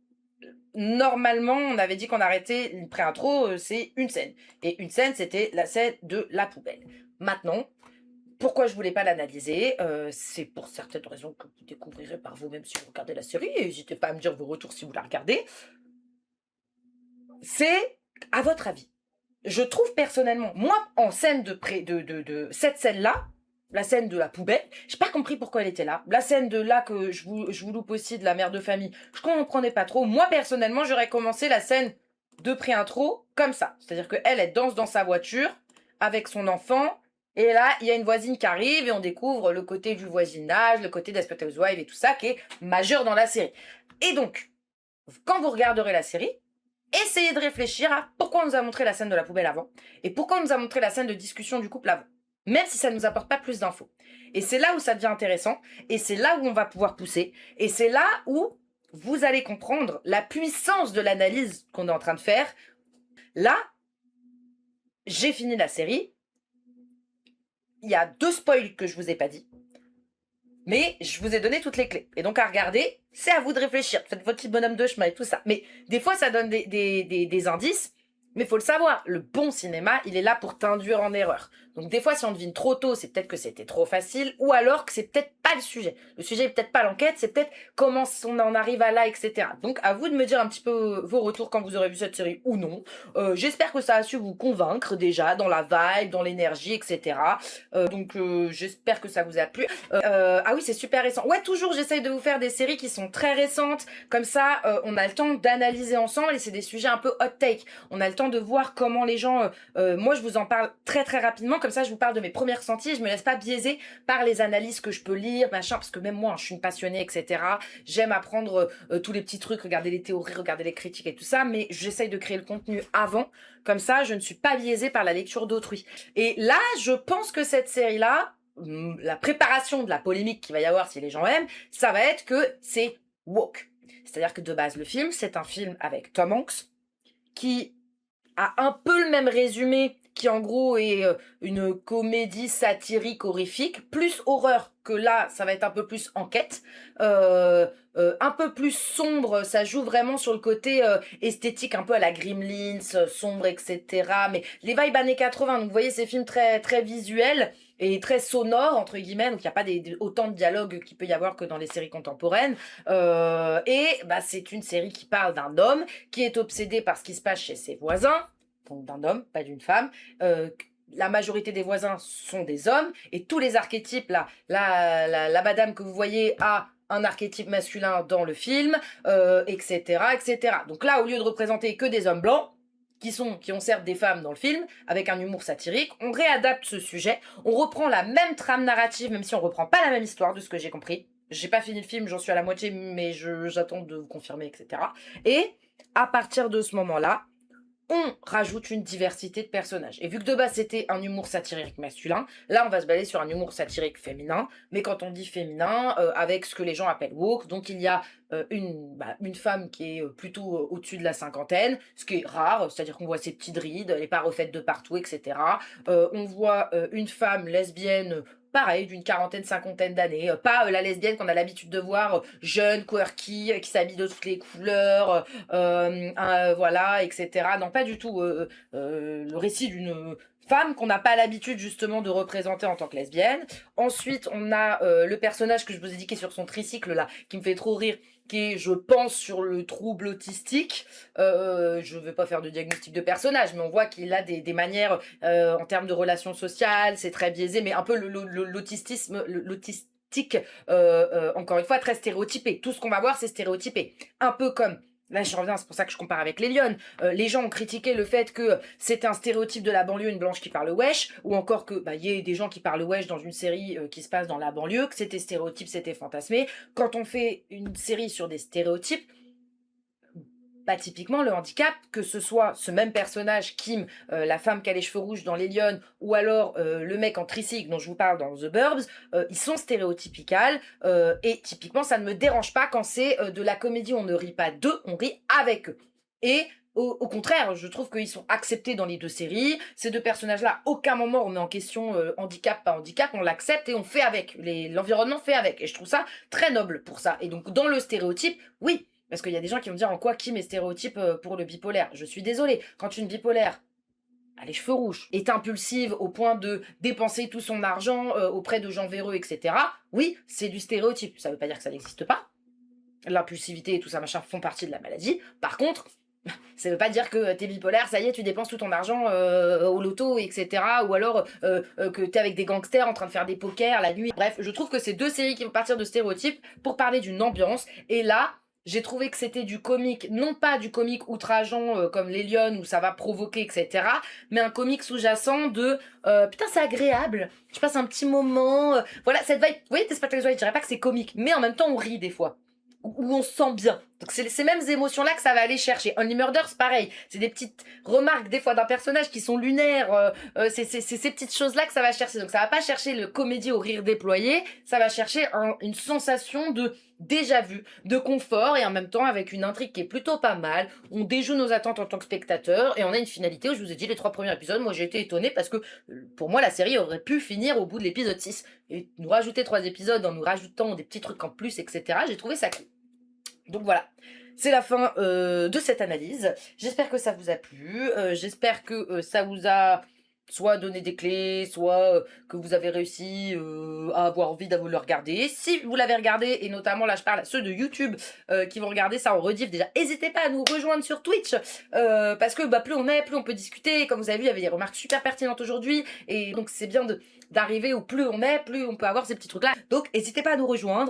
normalement, on avait dit qu'on arrêtait une pré-intro, c'est une scène. Et une scène, c'était la scène de la poubelle. Maintenant, pourquoi je voulais pas l'analyser? C'est pour certaines raisons que vous découvrirez par vous-même si vous regardez la série. N'hésitez pas à me dire vos retours si vous la regardez. C'est, à votre avis, je trouve personnellement, moi, en scène de cette scène-là, la scène de la poubelle, j'ai pas compris pourquoi elle était là. La scène de là que je vous loupe aussi de la mère de famille, je comprenais pas trop. Moi, personnellement, j'aurais commencé la scène de pré-intro comme ça. C'est-à-dire qu'elle, elle danse dans sa voiture avec son enfant. Et là, il y a une voisine qui arrive et on découvre le côté du voisinage, le côté Desperate Housewives et tout ça qui est majeur dans la série. Et donc, quand vous regarderez la série, essayez de réfléchir à pourquoi on nous a montré la scène de la poubelle avant et pourquoi on nous a montré la scène de discussion du couple avant. Même si ça ne nous apporte pas plus d'infos. Et c'est là où ça devient intéressant et c'est là où on va pouvoir pousser et c'est là où vous allez comprendre la puissance de l'analyse qu'on est en train de faire. Là, j'ai fini la série. Il y a 2 spoils que je vous ai pas dit. Mais je vous ai donné toutes les clés. Et donc à regarder, c'est à vous de réfléchir. Faites votre petit bonhomme de chemin et tout ça. Mais des fois, ça donne des indices. Mais il faut le savoir, le bon cinéma, il est là pour t'induire en erreur. Donc des fois, si on devine trop tôt, c'est peut-être que c'était trop facile, ou alors que c'est peut-être pas le sujet. Le sujet est peut-être pas l'enquête, c'est peut-être comment on en arrive à là, etc. Donc à vous de me dire un petit peu vos retours quand vous aurez vu cette série ou non. J'espère que ça a su vous convaincre déjà dans la vibe, dans l'énergie, etc. Donc j'espère que ça vous a plu. Ah oui, c'est super récent. Ouais, toujours j'essaye de vous faire des séries qui sont très récentes. Comme ça, on a le temps d'analyser ensemble et c'est des sujets un peu hot take. On a le temps de voir comment les gens... moi, je vous en parle très très rapidement. Comme ça, je vous parle de mes premiers ressentis. Je me laisse pas biaiser par les analyses que je peux lire, machin, parce que même moi, je suis une passionnée, etc. J'aime apprendre tous les petits trucs, regarder les théories, regarder les critiques et tout ça, mais j'essaye de créer le contenu avant. Comme ça, je ne suis pas biaisée par la lecture d'autrui. Et là, je pense que cette série-là, la préparation de la polémique qu'il va y avoir si les gens aiment, ça va être que c'est woke. C'est-à-dire que de base, le film, c'est un film avec Tom Hanks qui a un peu le même résumé qui en gros est une comédie satirique horrifique, plus horreur, que là, ça va être un peu plus enquête, un peu plus sombre, ça joue vraiment sur le côté esthétique, un peu à la Gremlins, sombre, etc. Mais les vibes années 80, donc vous voyez ces films très, très visuels, et très sonores, entre guillemets, donc il n'y a pas autant de dialogues qu'il peut y avoir que dans les séries contemporaines. Et bah, c'est une série qui parle d'un homme qui est obsédé par ce qui se passe chez ses voisins, donc d'un homme, pas d'une femme. La majorité des voisins sont des hommes, et tous les archétypes, la madame que vous voyez a un archétype masculin dans le film, etc., etc. Donc là, au lieu de représenter que des hommes blancs, qui ont certes des femmes dans le film, avec un humour satirique, on réadapte ce sujet, on reprend la même trame narrative, même si on reprend pas la même histoire, de ce que j'ai compris. J'ai pas fini le film, j'en suis à la moitié, mais j'attends de vous confirmer, etc. Et à partir de ce moment-là, on rajoute une diversité de personnages. Et vu que de base c'était un humour satirique masculin, là on va se baser sur un humour satirique féminin, mais quand on dit féminin, avec ce que les gens appellent woke, donc il y a une femme qui est plutôt au-dessus de la cinquantaine, ce qui est rare, c'est-à-dire qu'on voit ses petites rides, elle n'est pas refaite de partout, etc. On voit une femme lesbienne, pareil, d'une quarantaine, cinquantaine d'années. Pas la lesbienne qu'on a l'habitude de voir, jeune, quirky, qui s'habille de toutes les couleurs, voilà, etc. Non, pas du tout. Le récit d'une femme qu'on n'a pas l'habitude justement de représenter en tant que lesbienne. Ensuite, on a le personnage que je vous ai dit qui est sur son tricycle là, qui me fait trop rire, qui est, je pense, sur le trouble autistique. Je ne vais pas faire de diagnostic de personnage, mais on voit qu'il a des manières, en termes de relations sociales, c'est très biaisé, mais un peu l'autistique, encore une fois, très stéréotypé. Tout ce qu'on va voir, c'est stéréotypé. Un peu comme... Là, je reviens, c'est pour ça que je compare avec les Lionnes. Les gens ont critiqué le fait que c'était un stéréotype de la banlieue, une blanche qui parle wesh, ou encore que y ait des gens qui parlent wesh dans une série qui se passe dans la banlieue, que c'était stéréotype, c'était fantasmé. Quand on fait une série sur des stéréotypes, bah, typiquement, le handicap, que ce soit ce même personnage, Kim, la femme qui a les cheveux rouges dans Les Lionnes, ou alors le mec en tricycle dont je vous parle dans The Burbs, ils sont stéréotypicales, et typiquement, ça ne me dérange pas quand c'est de la comédie, on ne rit pas d'eux, on rit avec eux. Et au contraire, je trouve qu'ils sont acceptés dans les deux séries. Ces deux personnages-là, aucun moment on met en question handicap, pas handicap, on l'accepte et on fait avec. L'environnement fait avec. Et je trouve ça très noble pour ça. Et donc, dans le stéréotype, oui, parce qu'il y a des gens qui vont me dire en quoi Kim est stéréotype pour le bipolaire. Je suis désolée, quand une bipolaire a les cheveux rouges, est impulsive au point de dépenser tout son argent auprès de gens véreux, etc., oui, c'est du stéréotype. Ça veut pas dire que ça n'existe pas. L'impulsivité et tout ça, machin, font partie de la maladie. Par contre, ça veut pas dire que t'es bipolaire, ça y est, tu dépenses tout ton argent au loto, etc. Ou alors que t'es avec des gangsters en train de faire des pokers la nuit. Bref, je trouve que c'est deux séries qui vont partir de stéréotypes pour parler d'une ambiance. Et là, j'ai trouvé que c'était du comique, non pas du comique outrageant comme Les Lionnes où ça va provoquer, etc. Mais un comique sous-jacent de putain, c'est agréable, je passe un petit moment. Voilà, cette vibe, vous voyez, Desperate Housewives, je dirais pas que c'est comique, mais en même temps, on rit des fois. Où on se sent bien. Donc c'est ces mêmes émotions-là que ça va aller chercher. Only Murders, pareil. C'est des petites remarques des fois d'un personnage qui sont lunaires. C'est ces petites choses-là que ça va chercher. Donc ça va pas chercher le comédie au rire déployé. Ça va chercher une sensation de déjà vu, de confort et en même temps avec une intrigue qui est plutôt pas mal. On déjoue nos attentes en tant que spectateur et on a une finalité où je vous ai dit les 3 premiers épisodes. Moi j'ai été étonnée parce que pour moi la série aurait pu finir au bout de l'épisode 6. Et nous rajouter 3 épisodes en nous rajoutant des petits trucs en plus, etc. J'ai trouvé ça cool. Donc voilà, c'est la fin de cette analyse. J'espère que ça vous a plu. J'espère que ça vous a soit donné des clés, soit que vous avez réussi à avoir envie de le regarder. Si vous l'avez regardé, et notamment là je parle à ceux de YouTube qui vont regarder ça en rediff déjà, n'hésitez pas à nous rejoindre sur Twitch parce que plus on est, plus on peut discuter. Comme vous avez vu, il y avait des remarques super pertinentes aujourd'hui et donc c'est bien d'arriver où plus on est, plus on peut avoir ces petits trucs là. Donc n'hésitez pas à nous rejoindre.